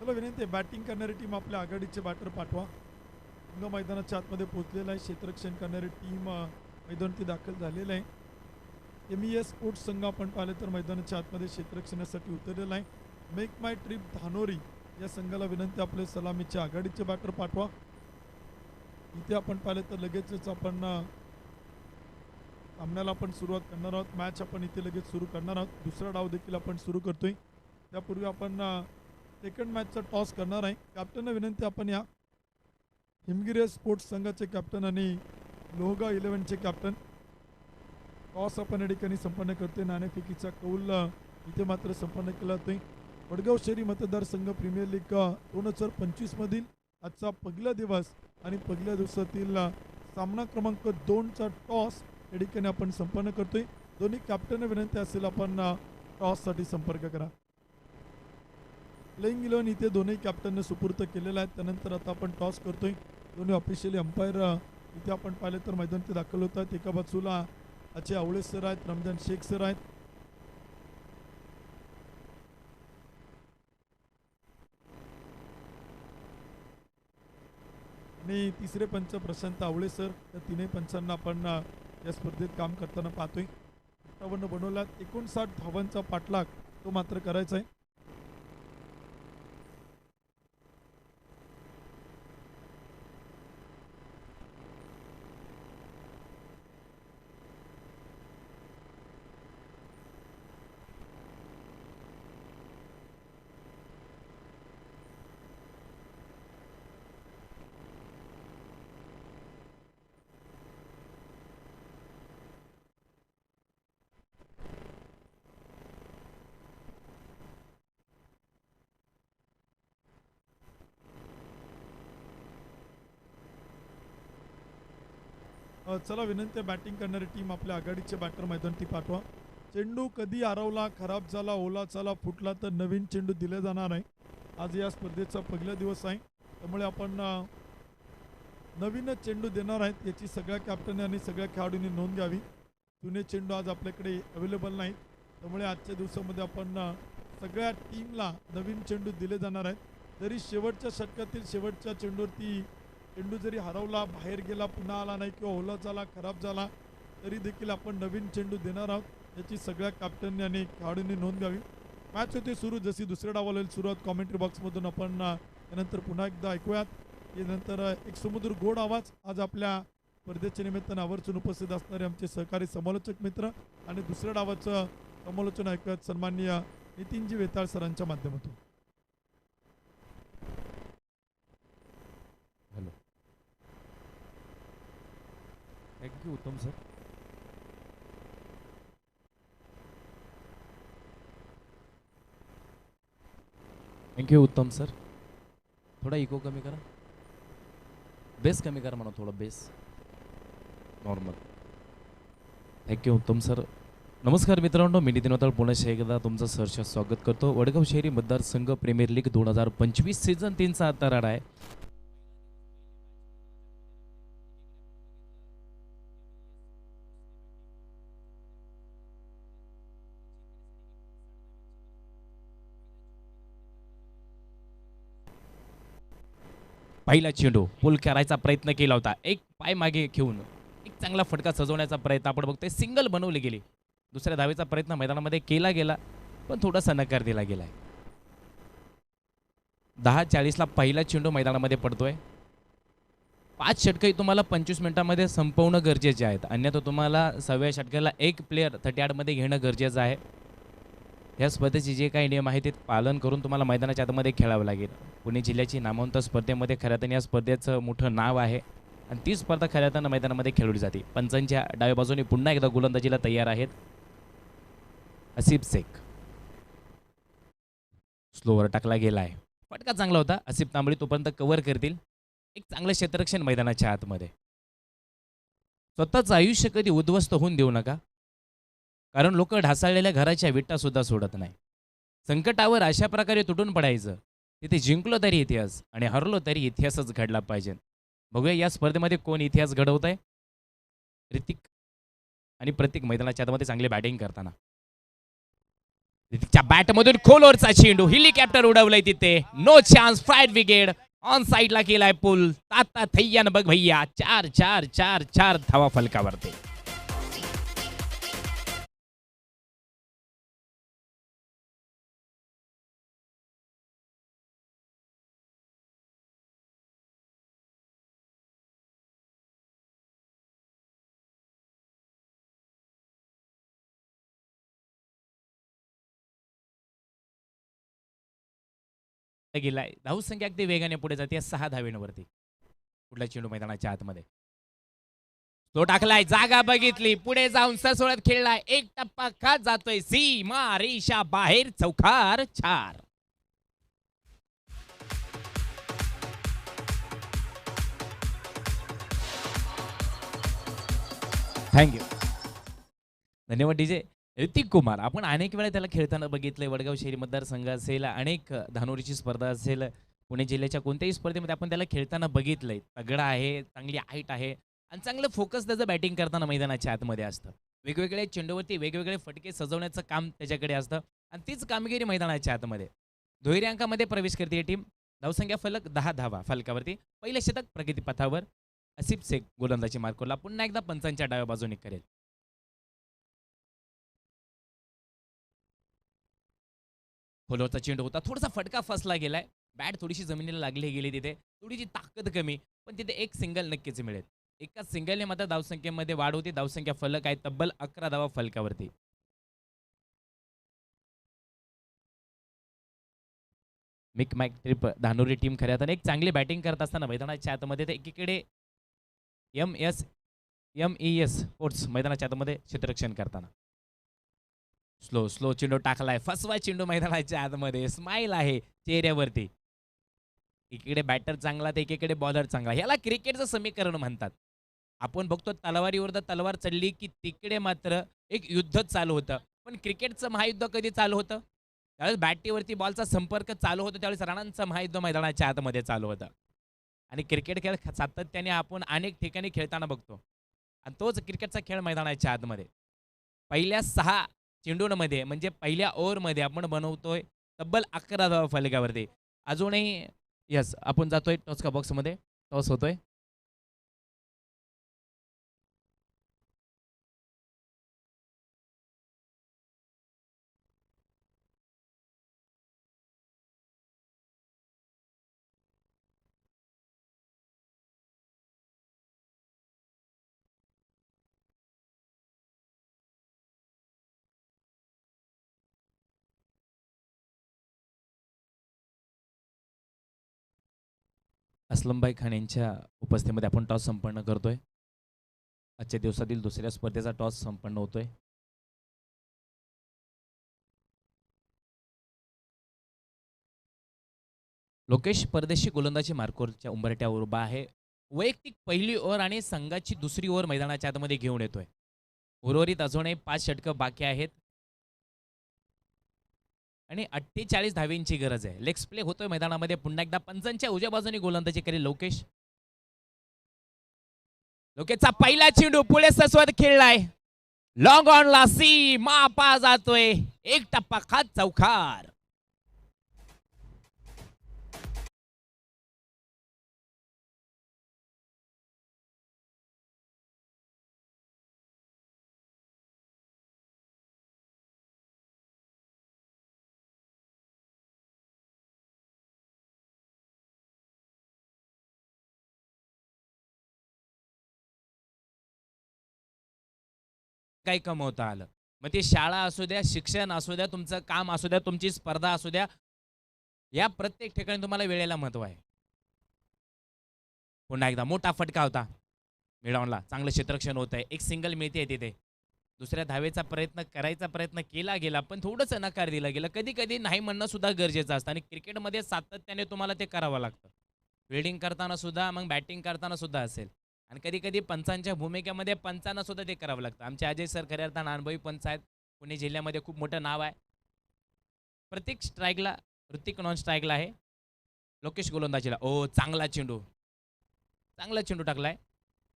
चला विनंती आहे, बॅटिंग करणारी टीम आपल्या आघाडीचे बॅटर पाठवा. संघ मैदानाच्या आतमध्ये पोहोचलेला आहे. क्षेत्ररक्षण करणारी टीम मैदानात दाखल झालेला आहे. MES स्पोर्ट्स संघ आपण पाहिलं तर मैदानाच्या आतमध्ये क्षेत्ररक्षणासाठी उतरलेला आहे. मेक माय ट्रिप धानोरी या संघाला विनंती, आपले सलामीचे आघाडीचे बॅटर पाठवा. इथे आपण पाहिलं तर लगेचच आपण सामन्याला आपण सुरुवात करणार आहोत. मॅच आपण इथे लगेच सुरू करणार आहोत. दुसरा डाव देखील आपण सुरू करतोय. त्यापूर्वी आपण सेकंड मॅचचा टॉस करणार आहे. कॅप्टनना विनंती, आपण या हिमगिरी स्पोर्ट्स संघाचे कॅप्टन आणि लोहगा 11चे कॅप्टन, टॉस आपण या ठिकाणी संपन्न करतोय. नाणेफेकीचा कौल इथे मात्र संपन्न केला जातोय. वडगाव शहरी मतदारसंघ प्रीमियर लीग 2025 मधील आजचा पहिला दिवस आणि पहिल्या दिवसातील सामना क्रमांक 2चा टॉस या ठिकाणी आपण संपन्न करतोय. दोन्ही कॅप्टनना विनंती असेल, आपण टॉससाठी संपर्क करा. प्लेइंग 11 इथे दोन्ही कॅप्टनने सुपूर्द केलेला आहे. त्यानंतर आता आपण टॉस करतोय. दोन्ही ऑफिशियली अंपायर इथे आपण पाहिलं तर मैदानात दाखल होतात. एका बाजूला अजय आवळे सर आहेत, रमजान शेख सर आहेत. आणि तिसरे पंच प्रशांत आवळे सर. या तीनही पंचांना आपण या स्पर्धेत काम करताना पाहतोय. 58 बनवला, 59 धावांचा पाठलाग तो मात्र करायचा आहे. चला विनंती आहे, बॅटिंग करणारी टीम आपल्या आघाडीचे बॅटर मैदानात पाठवा. चेंडू कधी हरवला, खराब झाला, ओला झाला, फुटला तर नवीन चेंडू दिले जाणार आहे. आज या स्पर्धेचा पहिला दिवस आहे, त्यामुळे आपण नवीनच चेंडू देणार आहेत याची सगळ्या कॅप्टन आणि सगळ्या खेळाडूंनी नोंद घ्यावी. जुने चेंडू आज आपल्याकडे अवेलेबल नाहीत, त्यामुळे आजच्या दिवसामध्ये आपण सगळ्या टीमला नवीन चेंडू दिले जाणार आहेत. जरी शेवटच्या षटकातील शेवटच्या चेंडूवरती चेंडू जरी हरवला, बाहेर गेला, पुन्हा आला नाही किंवा ओला झाला, खराब झाला, तरी देखील आपण नवीन चेंडू देणार आहोत याची सगळ्या कॅप्टननी आणि खेळाडूंनी नोंद घ्यावी. मॅच होते सुरू, जशी दुसऱ्या डावाला होईल सुरुवात कॉमेंट्री बॉक्समधून आपण त्यानंतर पुन्हा एकदा ऐकूयात. त्यानंतर एक सुमधुर गोड आवाज आज आपल्या स्पर्धेच्या निमित्तानं आवर्जून उपस्थित असणारे आमचे सहकारी समालोचक मित्र आणि दुसऱ्या डावाचं समालोचन ऐकत सन्माननीय नितीनजी वेताळ सरांच्या माध्यमातून. हॅलो. थँक्यू उत्तम सर. थँक्यू उत्तम सर. थोडा इको कमी करा. बेस कमी करा म्हणा, थोडा बेस नॉर्मल. थँक्यू उत्तम सर. नमस्कार मित्रांनो, मी नितीन वेताळ पुन्हा एकदा तुमचं सहर्ष स्वागत करतो. वडगाव शहरी मतदारसंघ प्रीमियर लीग 2025 सीझन 3चा आता राडा आहे. पहिला चेंडू पुल करायचा प्रयत्न केला होता, एक पाय मागे घेऊन एक चांगला फटका सजवण्याचा प्रयत्न आपण बघतोय. सिंगल बनवली गेली. दुसऱ्या धावेचा प्रयत्न मैदानामध्ये केला गेला, पण थोडासा नकार दिला गेलाय. 10:40ला पहिला चेंडू मैदानामध्ये पडतोय. 5 षटकही तुम्हाला 25 मिनिटांमध्ये संपवणं गरजेचे आहेत, अन्यथा तुम्हाला 6व्या षटकाला एक प्लेअर 38 मध्ये घेणं गरजेचं आहे. या स्पर्धेचे जे काही नियम आहेत ते पालन करून तुम्हाला मैदानाच्या आतमध्ये खेळावं लागेल. पुणे जिल्ह्याची नामवंत स्पर्धेमध्ये खऱ्या अर्थाने या स्पर्धेचं मोठं नाव आहे आणि ती स्पर्धा खऱ्या अर्थानं मैदानामध्ये खेळवली जाते. पंचांच्या डाव्या बाजूने पुन्हा एकदा गोलंदाजीला तयार आहेत आसिफ शेख. स्लोवर टाकला गेला आहे. फटका चांगला होता. आसिफ तांबळी तोपर्यंत कव्हर करतील. एक चांगलं क्षेत्ररक्षण मैदानाच्या आतमध्ये. स्वतःचं आयुष्य कधी उद्ध्वस्त होऊन देऊ नका, कारण लोक ढासळलेल्या घराच्या विटा सुद्धा सोडत नाही. संकटावर अशा प्रकारे तुटून पडायचं, तिथे जिंकलो तरी इतिहास आणि हरलो तरी इतिहासच घडला पाहिजे. बघूया या स्पर्धेमध्ये कोण इतिहास घडवत आहे. ऋतिक आणि प्रतीक मैदानाच्या आतमध्ये चांगले बॅटिंग करताना. ऋतिकच्या बॅटमधून खोलवरचा चेंडू, हेलिकॉप्टर उडवलंय तिथे. No chance, fried wicket. On साईडला केलाय पुल. ताता थैयान बघ भैया. 4 धावा फलकावरती. गेलाय. धावसंख्या अगदी वेगाने पुढे जाते 6 धावेंवरती. पुढला चेंडू मैदानाच्या आतमध्ये. तो टाकलाय, जागा बघितली, पुढे जाऊन ससोळत खेळलाय. एक टप्पा खात जातोय, सीमा रेषा बाहेर, चौकार 4. थँक्यू, धन्यवाद डीजे. ऋतिक कुमार, आपण अनेक वेळा त्याला खेळताना बघितलंय. वडगाव शहरी मतदारसंघ असेल, अनेक धानोरीची स्पर्धा असेल, पुणे जिल्ह्याच्या कोणत्याही स्पर्धेमध्ये आपण त्याला खेळताना बघितलंय. तगडा आहे, चांगली हाईट आहे आणि चांगलं फोकस त्याचं बॅटिंग करताना मैदानाच्या आतमध्ये असतं. वेगवेगळ्या चेंडूवरती वेगवेगळे फटके सजवण्याचं काम त्याच्याकडे असतं आणि तीच कामगिरी मैदानाच्या आतमध्ये. दुहेरी अंकामध्ये प्रवेश करते टीम. धावसंख्या फलक 10 धावा फलकावरती. पहिलं शतक प्रगतीपथावर. आसिफ शेख गोलंदाजी मार्कोला पुन्हा एकदा पंचांच्या डाव्या बाजूने करेल. खोलवरचा चेंडू होता, थोडासा फटका फसला गेलाय. बॅट थोडीशी जमिनीला लागली गेली, तिथे थोडीशी ताकद कमी, पण तिथे एक सिंगल नक्कीच मिळेल. एका सिंगलने मात्र धावसंख्येमध्ये वाढ होती. धावसंख्या फलक आहे तब्बल 11 धावा फलकावरती. मिक मॅक ट्रिप धानोरी टीम खऱ्या अर्थाने एक चांगली बॅटिंग करत असताना मैदानाच्या आतमध्ये ते एकीकडे एमईएस स्पोर्ट्स मैदानाच्या आतमध्ये क्षेत्ररक्षण करताना. स्लो चेंडू टाकलाय, फसवा चेंडू मैदानाच्या आतमध्ये. स्माइल आहे चेहऱ्यावरती. एकीकडे बॅटर चांगला तर एकीकडे बॉलर चांगला. याला क्रिकेटचं समीकरण म्हणतात. आपण बघतो तलवारीवर तलवार चढली की तिकडे मात्र एक युद्ध चालू होतं. पण क्रिकेटचं महायुद्ध कधी चालू होतं? त्यावेळेस बॅटीवरती बॉलचा संपर्क चालू होतो, त्यावेळेस रणांचं महायुद्ध मैदानाच्या आतमध्ये चालू होतं. आणि क्रिकेट खेळ सातत्याने आपण अनेक ठिकाणी खेळताना बघतो आणि तोच क्रिकेटचा खेळ मैदानाच्या आतमध्ये. पहिल्या 6 चेंडूंमध्ये म्हणजे पहिल्या ओव्हरमध्ये आपण बनवतोय तब्बल 11 धावा फलकावरती. अजूनही यस, आपण जातोय टॉस का बॉक्समध्ये. टॉस होतोय. असलमभाई खान यांच्या उपस्थितीमध्ये आपण टॉस संपन्न करतोय. आजच्या दिवसातील दुसऱ्या स्पर्धेचा टॉस संपन्न होतोय. लोकेश परदेशी गोलंदाजी मार्करच्या उंबरठ्यावर उभा आहे. वैयक्तिक पहिली ओव्हर आणि संघाची दुसरी ओव्हर मैदानाच्या आतमध्ये घेऊन येतोय. उर्वरित अजूनही 5 षटकं बाकी आहेत आणि 48 धावेंची गरज आहे. लेग्स प्ले होतोय मैदानामध्ये. पुन्हा एकदा पंचांच्या उजव्या बाजूने गोलंदाजी करेल लोकेश. लोकेशचा पहिला चेंडू पुढे सस्वत खेळलाय. लॉंग ऑनला सी मापा जातोय. एक टप्पा खात चौकार. काही कमवता आलं. मग ती शाळा असू द्या, शिक्षण असू द्या, तुमचं काम असू द्या, तुमची स्पर्धा असू द्या, या प्रत्येक ठिकाणी तुम्हाला वेळेला महत्व आहे. पुन्हा एकदा मोठा फटका होता मिळवला. चांगलं क्षेत्ररक्षण होत आहे. एक सिंगल मिळते तिथे. दुसऱ्या धावेचा करायचा प्रयत्न केला गेला, पण थोडंसं नकार दिला गेला. कधी कधी नाही म्हणणं सुद्धा गरजेचं असतं आणि क्रिकेटमध्ये सातत्याने तुम्हाला ते करावं लागतं. फिल्डिंग करताना सुद्धा, मग बॅटिंग करताना सुद्धा असेल. आणि कधी कधी पंचांच्या भूमिकेमध्ये पंचांना सुद्धा ते करावं लागतं. आमचे अजय सर खऱ्या अर्थानं अनुभवी पंच आहेत. पुणे जिल्ह्यामध्ये खूप मोठं नाव आहे. प्रत्येक स्ट्राईकला ऋतिक नॉन स्ट्राईकला आहे. लोकेश गोलंदाजीला. ओ चांगला चेंडू टाकलाय.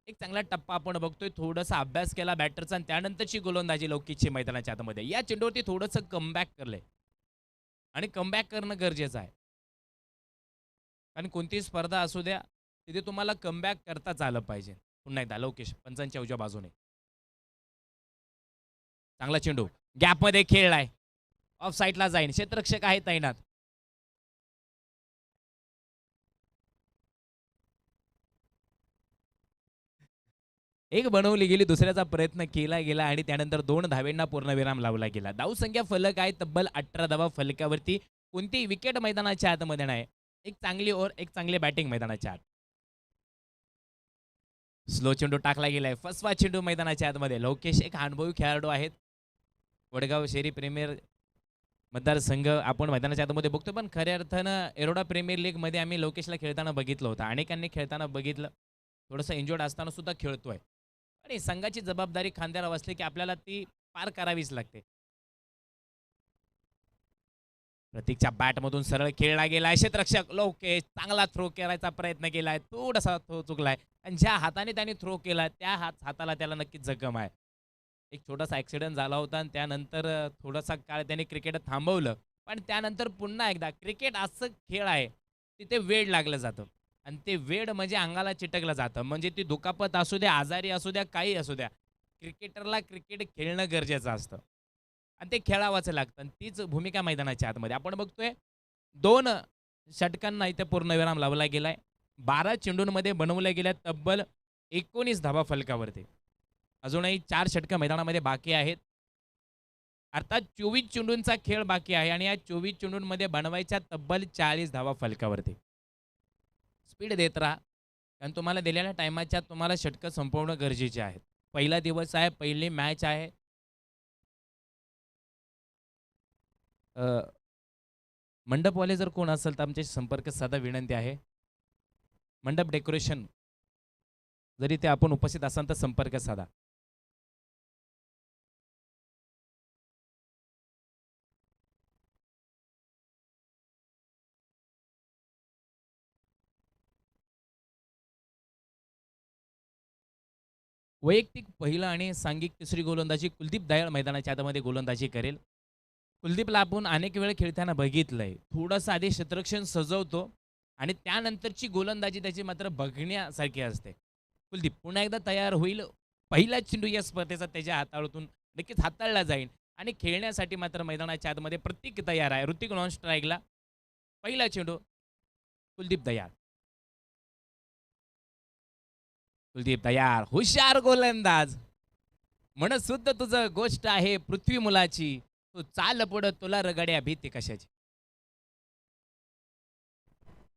एक चांगला टप्पा आपण बघतोय. थोडासा अभ्यास केला बॅटरचा आणि त्यानंतरची गोलंदाजी लौकिकची मैदानाच्या आतमध्ये. या चेंडूवरती थोडंसं कमबॅक करलंय आणि कमबॅक करणं गरजेचं आहे. कारण कोणतीही स्पर्धा असू द्या, तिथे तुम्हाला कमबॅक करताच आलं पाहिजे. पुन्हा एकदा लोकेश पंचांच्या उजव्या बाजूने. चांगला चेंडू गॅपमध्ये खेळलाय. ऑफ साईडला जाईन. क्षेत्ररक्षक आहे तैनात. एक बनवली गेली, दुसऱ्याचा प्रयत्न केला गेला आणि त्यानंतर 2 धावेंना पूर्णविराम लावला गेला. धावसंख्या फलक आहे तब्बल 18 धावा फलकावरती. कोणती विकेट मैदानाच्या आतमध्ये नाही. एक चांगली ओव्हर, एक चांगली बॅटिंग मैदानाच्या आत. स्लो चेंडू टाकला गेलाय. फसवा चेंडू मैदानाच्या आतमध्ये. लोकेश एक अनुभवी खेळाडू आहेत. वडगाव शेरी प्रीमियर मतदारसंघ आपण मैदानाच्या आतमध्ये बघतो, पण खऱ्या अर्थानं एरोडा प्रीमियर लीगमध्ये आम्ही लोकेशला खेळताना बघितलं होतं. अनेकांनी खेळताना बघितलं. थोडंसं इंजोर्ड असताना सुद्धा खेळतोय आणि संघाची जबाबदारी खांद्यावर असली की आपल्याला ती पार करावीच लागते. प्रतीकच्या बॅटमधून सरळ खेळला गेलाय. क्षेत्ररक्षक लोकेश चांगला थ्रो करायचा प्रयत्न केलाय. थोडासा थ्रो चुकलाय आणि ज्या हाताने त्याने थ्रो केला त्या हाताला त्याला नक्कीच जखम आहे. एक छोटासा ॲक्सिडेंट झाला होता आणि त्यानंतर थोडासा काळ त्याने क्रिकेट थांबवलं, पण त्यानंतर पुन्हा एकदा क्रिकेट असं खेळ आहे तिथे वेड लागलं जातं आणि ते वेड म्हणजे अंगाला चिटकलं जातं. म्हणजे ती दुखापत असू द्या, आजारी असू द्या, काही असू द्या, क्रिकेटरला क्रिकेट खेळणं गरजेचं असतं आणि ते खेळावंच लागतं. आणि तीच भूमिका मैदानाच्या आतमध्ये आपण बघतोय. 2 षटकांना इथे पूर्णविराम लावला गेलाय. 12 चेंडूंमध्ये बनवल्या गेल्या तब्बल 19 धावा फलकावरती. अजूनही 4 षटकं मैदानामध्ये बाकी आहेत. अर्थात 24 चेंडूंचा खेळ बाकी आहे आणि या 24 चेंडूंमध्ये बनवायच्या तब्बल 40 धावा फलकावरती. स्पीड देत राहा, कारण तुम्हाला दिलेल्या टायमाच्या तुम्हाला षटकं संपवणं गरजेचे आहेत. पहिला दिवस आहे, पहिली मॅच आहे. मंडपवाले जर कोण असेल तर आमच्याशी संपर्क साधा विनंती आहे. मंडप डेकोरेशन जरी ते आपण उपस्थित असाल तर संपर्क साधा. वैयक्तिक पहिला आणि सांघिक तिसरी गोलंदाजी कुलदीप दयाळ मैदानाच्या आतमध्ये गोलंदाजी करेल. कुलदीपला आपण अनेक वेळ खेळताना बघितलंय. थोडंसं आधी क्षेत्ररक्षण सजवतो आणि त्यानंतरची गोलंदाजी त्याची मात्र बघण्यासारखी असते. कुलदीप पुन्हा एकदा तयार होईल. पहिला चेंडू या स्पर्धेचा त्याच्या हाताळून नक्कीच हाताळला जाईल आणि खेळण्यासाठी मात्र मैदानाच्या आतमध्ये प्रत्येक तयार आहे. ऋतिक नॉन स्ट्राईकला. पहिला चेंडू कुलदीप दयाळ. कुलदीप तयार. हुशार गोलंदाज. मनसुद्ध तुझं गोष्ट आहे पृथ्वी मुलाची. तू चाल पुढं तुला रगड्या भीती कशाची.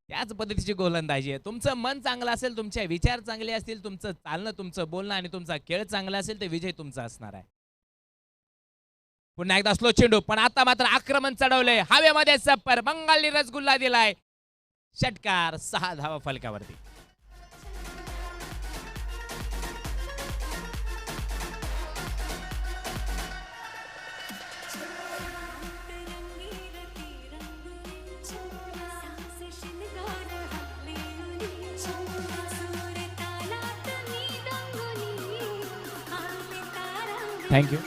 त्याच पद्धतीची गोलंदाजी आहे. तुमचं मन चांगलं असेल, तुमचे विचार चांगले असतील, तुमचं चालणं, तुमचं बोलणं आणि तुमचा खेळ चांगला असेल, तर विजय तुमचा असणार आहे. पुन्हा एकदा स्लो चेंडू, पण आता मात्र आक्रमण चढवलंय हवेमध्ये. सप्पर बंगाली रसगुल्ला दिलाय, षटकार. 6 धावा फलकावरती. थँक्यू.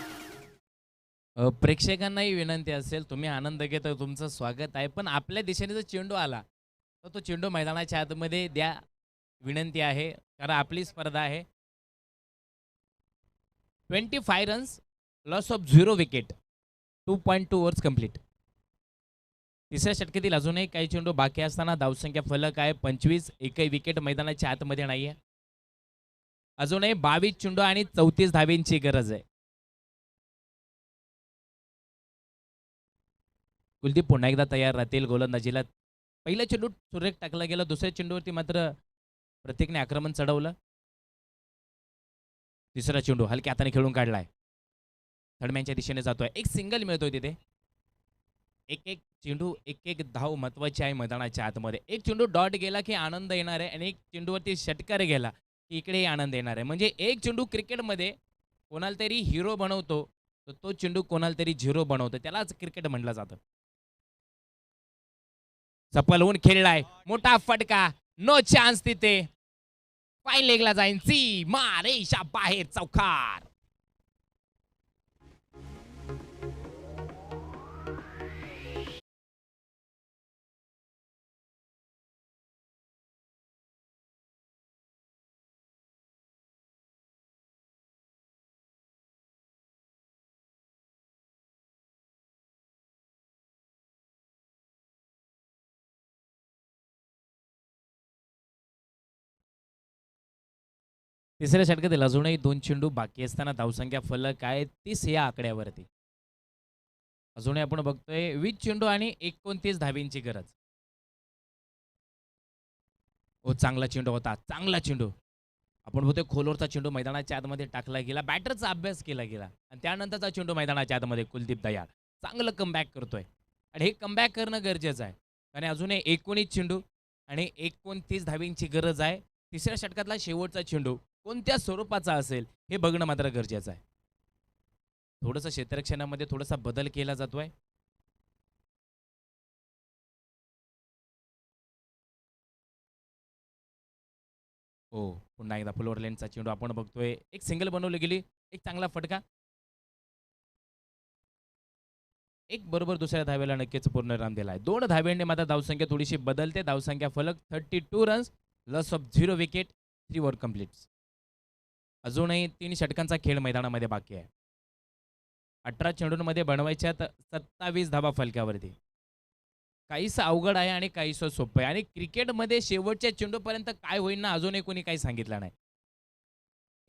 प्रेक्षकांनाही विनंती असेल, तुम्ही आनंद घेता, तुमचं स्वागत आहे. पण आपल्या दिशेने जर चेंडू आला तर तो चेंडू मैदानाच्या आतमध्ये द्या, विनंती आहे. कारण आपली स्पर्धा आहे. 25 runs, loss of 0 wicket, 2.2 overs complete. तिसऱ्या षटकातील अजूनही काही चेंडू बाकी असताना धावसंख्या फलक आहे 25. एकही विकेट मैदानाच्या आतमध्ये नाही आहे. अजूनही 22 चेंडू आणि 34 धावेंची गरज आहे. कुलदीप पुन्हा एकदा तयार राहतील गोलंदाजीला. पहिला चेंडू सुरेख टाकला गेला, दुसऱ्या चेंडूवरती मात्र प्रत्येकने आक्रमण चढवलं. तिसरा चेंडू हलक्या हाताने खेळून काढलाय, थडम्यांच्या दिशेने जातोय. एक सिंगल मिळतोय तिथे. एक एक चेंडू, एक एक धाव महत्वाची आहे मैदानाच्या आतमध्ये. एक चेंडू डॉट गेला की आनंद येणार आहे, आणि एक चेंडूवरती षटकार गेला की इकडेही आनंद येणार आहे. म्हणजे एक चेंडू क्रिकेटमध्ये कोणाला तरी हिरो बनवतो, तर तो चेंडू कोणाला तरी झिरो बनवतो. त्यालाच क्रिकेट म्हटलं जातं. सफल होऊन खेळलाय, मोठा फटका, नो चान्स तिथे. फाईन लेगला जाईन, सी मारेशा बाहेर, चौकार. तिसऱ्या षटकातील अजूनही 2 चेंडू बाकी असताना धावसंख्या फलक आहे 30 या आकड्यावरती. अजूनही आपण बघतोय 20 चेंडू आणि 29 धावींची गरज. हो, चांगला चेंडू होता, चांगला चेंडू. आपण बघतोय खोलवरचा चेंडू मैदानाच्या आतमध्ये टाकला गेला, बॅटरचा अभ्यास केला गेला, आणि त्यानंतरचा चेंडू मैदानाच्या आतमध्ये. कुलदीप दयाळ चांगलं कमबॅक करतोय, आणि हे कमबॅक करणं गरजेचं आहे. आणि अजूनही 19 चेंडू आणि 29 धावींची गरज आहे. तिसऱ्या षटकातला शेवटचा चेंडू कोणत्या स्वरूपाचा असेल हे बघणं मात्र गरजेचं आहे. थोडंसं क्षेत्ररक्षणामध्ये थोडासा बदल केला जातोय. हो, पुन्हा एकदा फुलवर लेनचा चेंडू आपण बघतोय. एक सिंगल बनवली गेली, एक चांगला फटका. एक बरोबर दुसऱ्या धावेला नक्कीच पूर्णविराम दिलाय. 2 धाव्यांनी मात्र धावसंख्या थोडीशी बदलते. धावसंख्या फलक 32 runs, loss of 0 wicket, 3 over complete. अजूनही 3 षटकांचा खेळ मैदानामध्ये बाकी आहे. 18 चेंडूंमध्ये बनवायच्यात 27 धावा फलकावरती. काहीसं अवघड आहे आणि काहीसं सोपं आहे, आणि क्रिकेटमध्ये शेवटच्या चेंडूपर्यंत काय होईल ना, अजूनही कोणी काही सांगितलं नाही.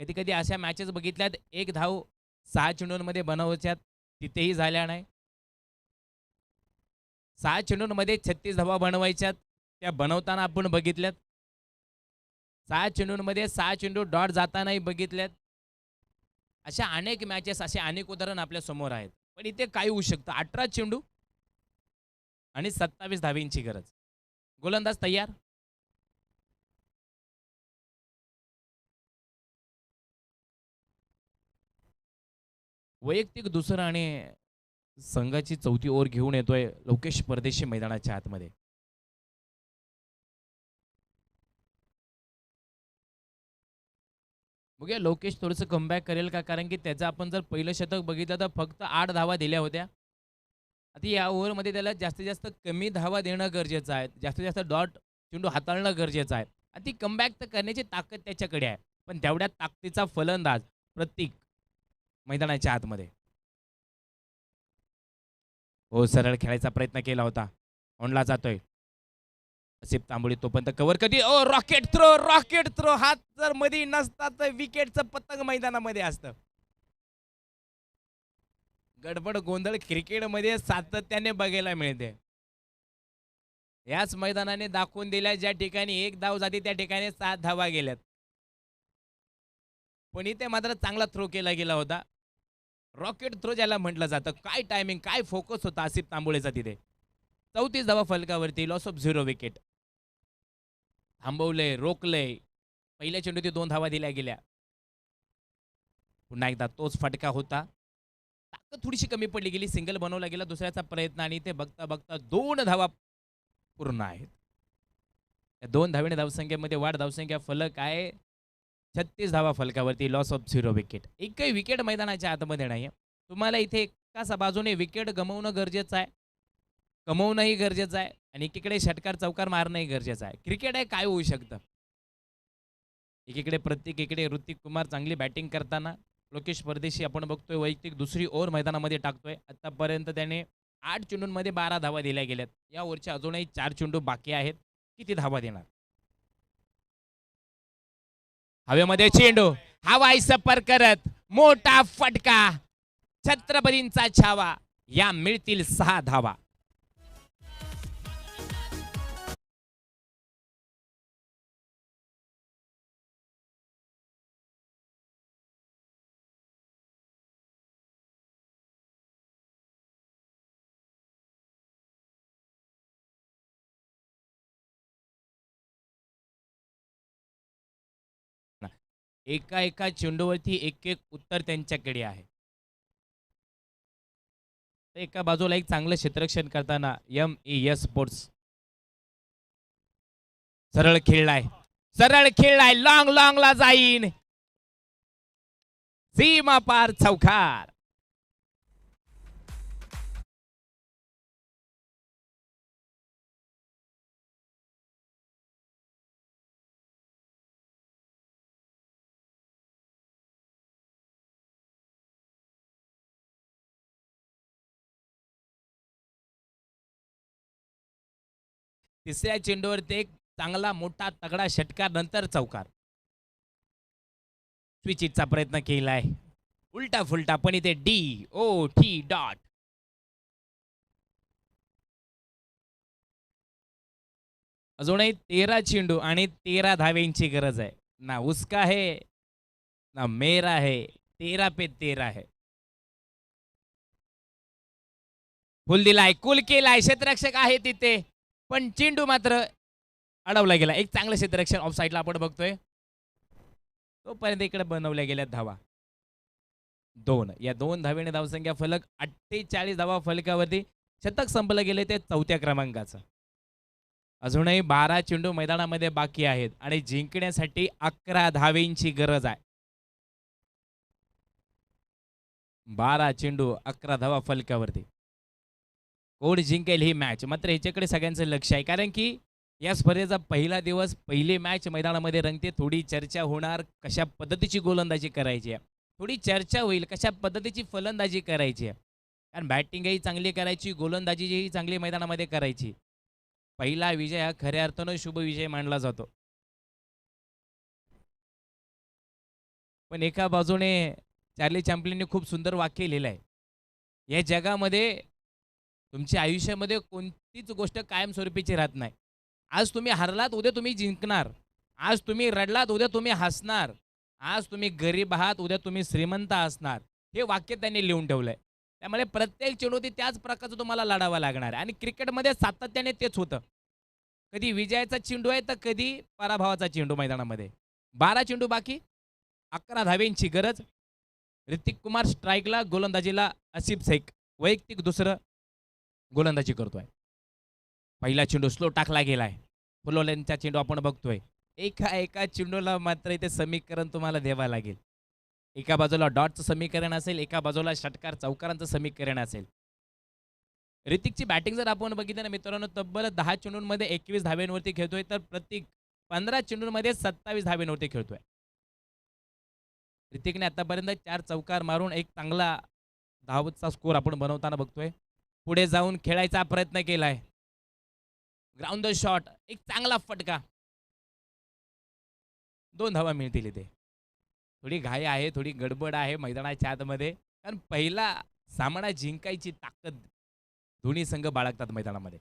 कधी कधी अशा मॅचेस बघितल्यात, एक धाव 6 चेंडूंमध्ये बनवायच्यात, तिथेही झाल्या नाही. 6 चेंडूंमध्ये 36 धावा बनवायच्यात, त्या बनवताना आपण बघितल्यात. 6 चेंडूंमध्ये 6 चेंडू डॉट जातानाही बघितल्यात. अशा अनेक मॅचेस, असे अनेक उदाहरण आपल्या समोर आहेत. पण इथे काय होऊ शकतं? 18 चेंडू आणि 27 धावींची गरज. गोलंदाज तयार. वैयक्तिक दुसरं आणि संघाची चौथी ओव्हर घेऊन येतोय लोकेश परदेशी मैदानाच्या आतमध्ये. बघूया लोकेश थोडंसं कमबॅक करेल का, कारण की त्याचं आपण जर पहिलं शतक बघितलं तर फक्त 8 धावा दिल्या होत्या. आता या ओव्हरमध्ये त्याला जास्तीत जास्त कमी धावा देणं गरजेचं आहे, जास्तीत जास्त डॉट चेंडू हाताळणं गरजेचं आहे, आणि ती कमबॅक तर करण्याची ताकद त्याच्याकडे आहे. पण तेवढ्या ताकदीचा फलंदाज प्रतीक मैदानाच्या आतमध्ये. हो, सरळ खेळायचा प्रयत्न केला होता, ऑनला जातोय. असिफ तांबोळी तोपर्यंत कव्हर कधी, ओ रॉकेट थ्रो, रॉकेट थ्रो. हात जर मध्ये नसतात तर विकेटचं पतंग मैदानामध्ये असतं. गडबड गोंधळ क्रिकेटमध्ये सातत्याने बघायला मिळते. याच मैदानाने दाखवून दिल्या ज्या ठिकाणी 1 धाव जाती त्या ठिकाणी 7 धावा गेल्यात. पण इथे मात्र चांगला थ्रो केला गेला होता. रॉकेट थ्रो ज्याला म्हटलं जातं. काय टायमिंग, काय फोकस होता आसिफ तांबोळेचा तिथे. 34 धावा फलकावरती, लॉस ऑफ 0 विकेट. थांबवलंय, रोखलंय. पहिल्या चेंडूत 2 धावा दिल्या गेल्या. पुन्हा एकदा तोच फटका होता. ताकद थोडीशी कमी पडली गेली. सिंगल बनवला गेला दुसऱ्याचा प्रयत्न आणि ते बघता बघता 2 धावा पूर्ण आहेत. या 2 धावेने धावसंख्येमध्ये वाढ. धावसंख्या फलक आहे 36 धावा फलकावरती, लॉस ऑफ 0 विकेट. एकही विकेट मैदानाच्या आतमध्ये नाही. तुम्हाला इथे एकाच बाजूने विकेट गमावणं गरजेचं आहे, कमवणंही गरजेचं आहे आणि एकीकडे षटकार चौकार मारणंही गरजेचं आहे. क्रिकेट आहे, काय होऊ शकतं. एकीकडे प्रत्येक इकडे ऋतिक कुमार चांगली बॅटिंग करताना, लोकेश परदेशी आपण बघतोय वैयक्तिक दुसरी ओव्हर मैदानामध्ये टाकतोय. आतापर्यंत त्याने 8 चेंडूंमध्ये 12 धावा दिल्या गेल्यात. या ओव्हरच्या अजूनही 4 चेंडू बाकी आहेत. किती धावा देणार. हवेमध्ये चेंडू, हवाई सफर करत मोठा फटका, छत्रपतींचा छावा. या मिळतील 6 धावा. एका एका चेंडूवरती एक एक उत्तर त्यांच्याकडे आहे. एका बाजूला एक चांगलं क्षेत्ररक्षण करताना MES स्पोर्ट्स सरळ खेळलाय, सरळ खेळलाय, लॉंग लॉंगला जाईन, सीमा पार चौकार. तिसऱ्या चेंडूवरती एक चांगला मोठा तगडा षटकार नंतर चौकार. स्विचिटचा प्रयत्न केलाय, उलटा फुलटा पण इथे DOT डॉट. अजूनही 13 चेंडू आणि 13 धावेंची गरज आहे. ना उसका है ना मेरा है, 13 पे 13 है. फुल दिलाय, कुल केलाय, क्षेत्ररक्षक आहे तिथे पण चेंडू मात्र अडवला गेला. एक चांगलं क्षेत्ररक्षण ऑफ साईडला आपण बघतोय. तोपर्यंत इकडे बनवल्या गेल्या धावा 2. या 2 धावेने धावसंख्या फलक 48 धावा फलकावरती. शतक संपलं गेले ते 4थ्या क्रमांकाचं. अजूनही 12 चेंडू मैदानामध्ये बाकी आहेत आणि जिंकण्यासाठी 11 धावेंची गरज आहे. 12 चेंडू 11 धावा फलकावरती. कोण जिंकेल ही मॅच. मात्र ह्याच्याकडे सगळ्यांचं लक्ष आहे कारण की या स्पर्धेचा पहिला दिवस, पहिली मॅच मैदानामध्ये रंगते. थोडी चर्चा होणार कशा पद्धतीची गोलंदाजी करायची आहे, थोडी चर्चा होईल कशा पद्धतीची फलंदाजी करायची आहे. कारण बॅटिंगही चांगली करायची, गोलंदाजीही चांगली मैदानामध्ये करायची. पहिला विजय हा खऱ्या अर्थानं शुभ विजय मानला जातो. पण एका बाजूने चार्ली चॅम्पलिनने खूप सुंदर वाक्य लिहिलं आहे. या जगामध्ये तुमच्या आयुष्यामध्ये कोणतीच गोष्ट कायमस्वरूपीची राहत नाही. आज तुम्ही हरलात, उद्या तुम्ही जिंकणार. आज तुम्ही रडलात, उद्या तुम्ही हसणार. आज तुम्ही गरीब आहात, उद्या तुम्ही श्रीमंत असणार. हे वाक्य त्यांनी लिहून ठेवलंय. त्यामुळे प्रत्येक चेंडूवरती त्याच प्रकारचं तुम्हाला लढावा लागणार आहे आणि क्रिकेटमध्ये सातत्याने तेच होतं. कधी विजयाचा चेंडू आहे तर कधी पराभवाचा चेंडू मैदानामध्ये. 12 चेंडू बाकी, 11 धावेंची गरज. ऋतिक कुमार स्ट्राईकला, गोलंदाजीला आसिफ शेख वैयक्तिक दुसरं गोलंदाजी करतोय. पहिला चेंडू स्लो टाकला गेलाय. फुलवल्यांचा चेंडू आपण बघतोय. एका चेंडूला मात्र इथे समीकरण तुम्हाला द्यावं लागेल. एका बाजूला डॉटचं समीकरण असेल, एका बाजूला षटकार चौकारांचं समीकरण असेल. ऋतिकची बॅटिंग जर आपण बघितलं ना मित्रांनो, तब्बल 10 चेंडूंमध्ये 21 धावेंवरती खेळतोय तर प्रत्येक 15 चेंडूंमध्ये 27 धावेंवरती खेळतोय. ऋतिकने आतापर्यंत 4 चौकार मारून एक चांगला धावचा स्कोर आपण बनवताना बघतोय. पुढे जाऊन खेळायचा प्रयत्न केलाय. ग्राउंड द शॉट, एक चांगला फटका. 2 धावा मिळतील इथे. थोडी घाई आहे, थोडी गडबड आहे मैदानाच्या आतमध्ये कारण पहिला सामना जिंकायची ताकद दोन्ही संघ बाळगतात मैदानामध्ये.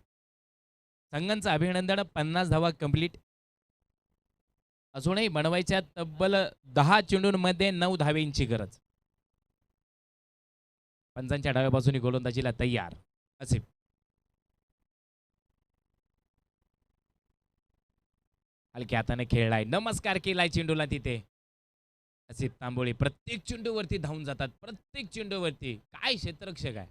संघांचं अभिनंदन. 50 धावा कंप्लीट. अजूनही बनवायच्या तब्बल 10 चेंडूंमध्ये 9 धावेंची गरज. पंचांच्या डाव्या बाजूने गोलंदाजीला तयार आसिफ. हलक्या हाताने खेळलाय, नमस्कार केलाय चेंडूला तिथे. आसिफ तांबोळी प्रत्येक चेंडूवरती धावून जातात, प्रत्येक चेंडूवरती. काय क्षेत्ररक्षक आहे.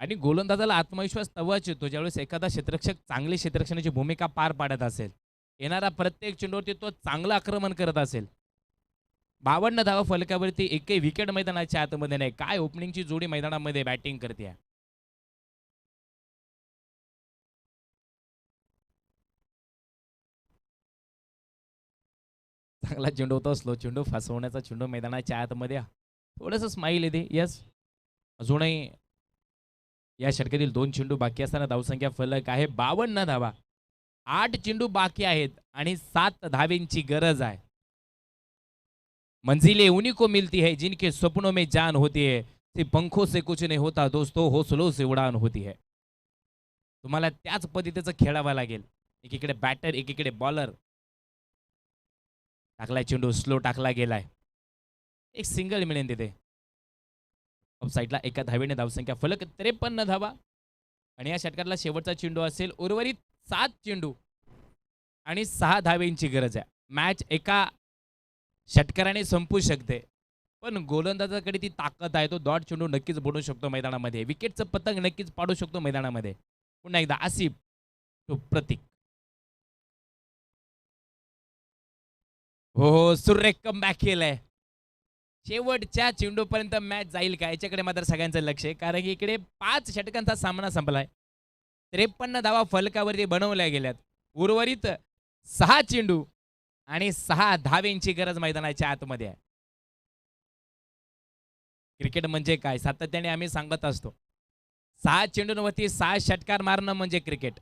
आणि गोलंदाजाला आत्मविश्वास तेव्हाच येतो ज्यावेळेस एखादा क्षेत्ररक्षक चांगली क्षेत्ररक्षणाची भूमिका पार पाडत असेल. येणारा प्रत्येक चेंडूवरती तो चांगलं आक्रमण करत असेल. 52 धावा फलकावरती, एकही विकेट मैदानाच्या आतमध्ये नाही. काय ओपनिंगची जोडी मैदानामध्ये बॅटिंग करते. चांगला चेंडू होता, स्लो चेंडू, फसवण्याचा चेंडू मैदानाच्या आतमध्ये. थोडंसं स्माईल येते. यस, अजूनही या षटकातील 2 चेंडू बाकी असताना धावसंख्या फलक आहे 52 धावा. 8 चेंडू बाकी आहेत आणि 7 धावेंची गरज आहे. मंजिलें उन्हीं को मिलती है जिनके सपनों में जान होती है. सिर्फ पंखों से कुछ नहीं होता दोस्तों, हौसलों से उड़ान होती है. तुम्हाला त्याच पद्धतीचं खेळावं लागेल. एकीकडे बॅटर, एकीकडे बॉलर. टाकलाय चेंडू, स्लो टाकला गेलाय. एक सिंगल मिळेल तिथे. ऑफसाईडला एका धावेने धावसंख्या फलक 53 धावा. आणि या षटकातला शेवटचा चेंडू असेल. उर्वरित 7 चेंडू आणि 6 धावेंची गरज आहे. मॅच एका षटकाराने संपू शकते, पण गोलंदाजाकडे ती ताकद आहे. तो डॉट चेंडू नक्कीच बुडू शकतो मैदानामध्ये. विकेटचं पतंग नक्कीच पाडू शकतो मैदानामध्ये. पुन्हा एकदा आसिफ तो प्रतीक. हो, सुरेख कमबॅक केलंय. शेवटच्या चेंडूपर्यंत मॅच जाईल का याच्याकडे मात्र सगळ्यांचं लक्ष आहे. कारण की इकडे 5 षटकांचा सामना संपलाय. 53 धावा फलकावरती बनवल्या गेल्यात. उर्वरित 6 चेंडू आणि 6 धावेंची गरज मैदानाच्या आतमध्ये आहे. क्रिकेट म्हणजे काय सातत्याने आम्ही सांगत असतो. 6 चेंडूंवरती 6 षटकार मारणं म्हणजे क्रिकेट.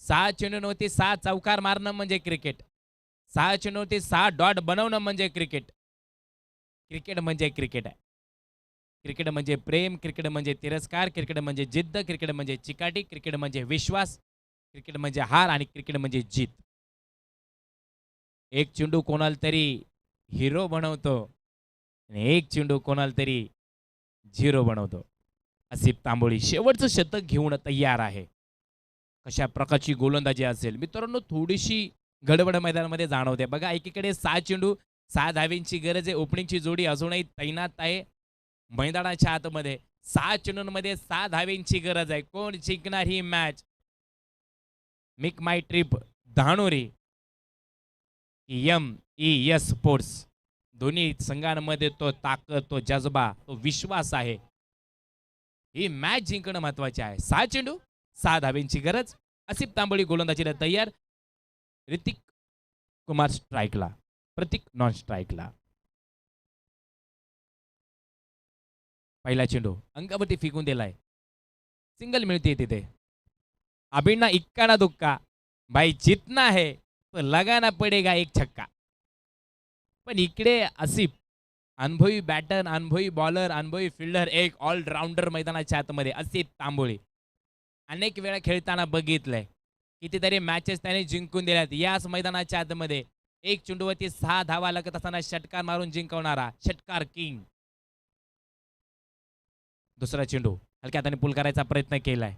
6 चेंडूंवरती 6 चौकार मारणं म्हणजे क्रिकेट. 6 चेंडूंवरती 6 डॉट बनवणं म्हणजे क्रिकेट. क्रिकेट म्हणजे क्रिकेट आहे. क्रिकेट म्हणजे प्रेम, क्रिकेट म्हणजे तिरस्कार, क्रिकेट म्हणजे जिद्द, क्रिकेट म्हणजे चिकाटी, क्रिकेट म्हणजे विश्वास, क्रिकेट म्हणजे हार आणि क्रिकेट म्हणजे जीत. एक चेंडू कोणाला तरी हिरो बनवतो आणि एक चेंडू कोणाला तरी झिरो बनवतो. आसिफ तांबोळी शेवटचं शतक घेऊन तयार आहे. कशा प्रकारची गोलंदाजी असेल मित्रांनो, थोडीशी गडबड मैदानामध्ये जाणवते. बघा, एकीकडे 6 चेंडू 6 धावेंची गरज आहे. ओपनिंगची जोडी अजूनही तैनात आहे मैदानाच्या आतमध्ये. 6 चेंडूंमध्ये 6 धावेंची गरज आहे. कोण जिंकणार ही मॅच? मेक माय ट्रिप धानोरी, MES स्पोर्ट्स. दोन्ही संघांमध्ये तो ताकद, तो जज्बा, तो विश्वास आहे. ही मॅच जिंकणं महत्वाचे आहे. 6 चेंडू 6 धावेंची गरज. आसिफ तांबोळी गोलंदाजीला तयार. ऋतिक कुमार स्ट्राईकला, प्रतीक नॉन स्ट्राईकला. पहिला चेंडू अंगावरती फेकून दिलाय. सिंगल मिळते तिथे. अभिना इक्का ना दुक्का, भाई जितना है तो लगाना पडेगा एक छक्का. पण इकडे आसिफ अनुभवी बॅटर, अनुभवी बॉलर, अनुभवी फिल्डर, एक ऑलराऊंडर मैदानाच्या आतमध्ये आसिफ तांबोळी. अनेक वेळा खेळताना बघितलंय. कितीतरी मॅचेस त्याने जिंकून दिल्यात. याच मैदानाच्या आतमध्ये एक चेंडूवरती 6 धावा लागत असताना षटकार मारून जिंकवणारा षटकार किंग. दुसरा चेंडू हलक्या हाताने पुल करायचा प्रयत्न केलाय.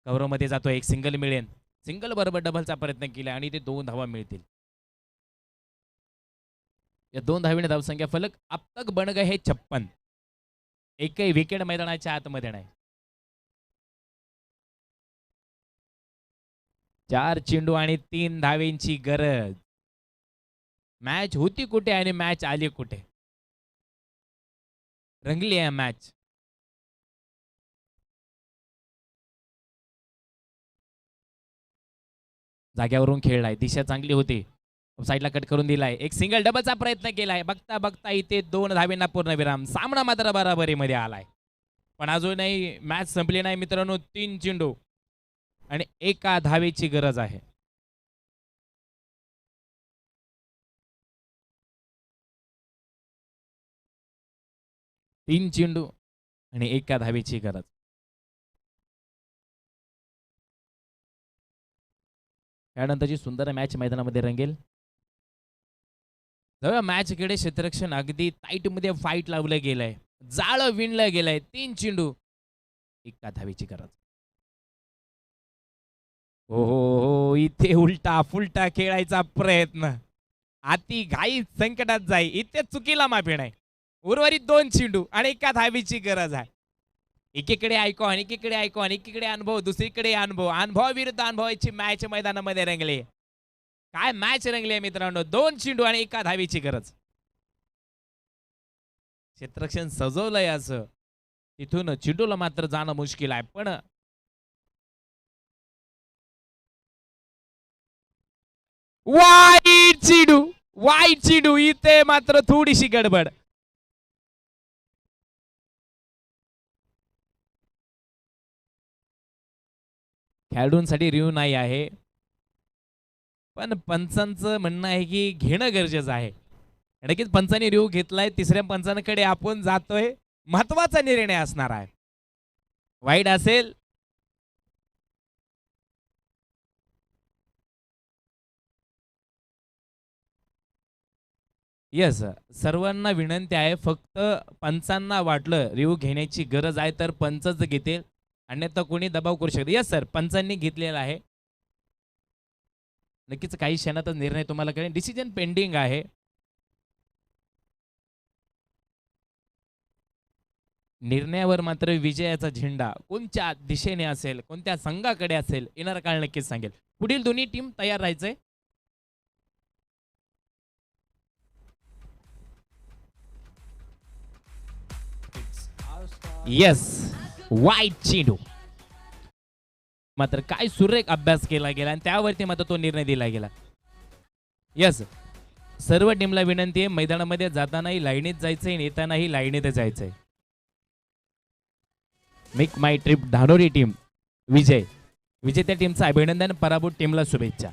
कव्हरमध्ये जातो. एक सिंगल मिळेल. सिंगल बरोबर डबलचा प्रयत्न केलाय आणि ते 2 धावा मिळतील. या 2 धावेने धावसंख्या फलक अब तक बन गए हे 56. एकही विकेट मैदानाच्या आतमध्ये नाही. 4 चेंडू आणि 3 धावेंची गरज. मॅच होती कुठे आणि मॅच आली कुठे? रंगली आहे मॅच. जाग्यावरून खेळलाय. दिशा चांगली होती. साईडला कट करून दिलाय. एक सिंगल डबलचा प्रयत्न केलाय. बघता बघता इथे 2 धावेंना पूर्णविराम. सामना मात्र बराबरीमध्ये आलाय. पण अजूनही मॅच संपली नाही मित्रांनो. 3 चेंडू आणि 1 धावेची गरज आहे. तीन चेंडू आणि 1 धावेची गरज. त्यानंतरची सुंदर मॅच मैदानामध्ये रंगेल. जाऊया मॅचकडे. क्षेत्ररक्षण अगदी टाईट मध्ये फाईट लावलं गेलंय, जाळं विणलं गेलंय. 3 चेंडू एका धावेची गरज. हो हो हो, इथे उलटा फुलटा खेळायचा प्रयत्न. अति घाई संकटात जाई, इथे चुकीला माफी नाही. उर्वरित 2 चेंडू आणि एका धावेची गरज आहे. एकीकडे आयकॉन, एकीकडे आयकॉन, एकीकडे अनुभव, दुसरीकडे अनुभव. अनुभव विरुद्ध अनुभवाची मॅच मैदानामध्ये रंगली. काय मॅच रंगली आहे मित्रांनो. 2 चेंडू आणि एका धावेची गरज. क्षेत्ररक्षण सजवलंय असं, तिथून चेंडूला मात्र जाणं मुश्किल आहे. पण वाईट चेंडू, वाईट चेंडू. इथे मात्र थोडीशी गडबड. खेळाडूंसाठी रिव्ह्यू नाही आहे, पण पंचांचं म्हणणं आहे की घेणं गरजेचं आहे. नक्कीच पंचांनी रिव्ह्यू घेतलाय. तिसऱ्या पंचांकडे आपण जातोय. महत्वाचा निर्णय असणार आहे. वाईट असेल येस, सर्वांना विनंती आहे. फक्त पंचांना वाटलं रिव्ह्यू घेण्याची गरज आहे तर पंचच घेतील, अन्यथा कोणी दबाव करू शकते. येस सर, पंचांनी घेतलेला आहे. नक्कीच काही क्षणातच निर्णय तुम्हाला कळेल. डिसिजन पेंडिंग आहे. निर्णयावर मात्र विजयाचा झेंडा कोणत्या दिशेने असेल, कोणत्या संघाकडे असेल, येणारा काळ नक्कीच सांगेल. पुढील दोन्ही टीम तयार राहायचंय. येस, वाईट चेंडू. मात्र काय सुरेख अभ्यास केला गेला आणि त्यावरती मात्र तो निर्णय दिला गेला. येस, सर्व टीमला विनंती आहे, मैदानामध्ये जातानाही लाईनीत जायचंय, येतानाही लाईनीत जायचंय. मेक माय ट्रिप धानोरी टीम विजय. विजेत्या टीमचं अभिनंदन, पराभूत टीमला शुभेच्छा.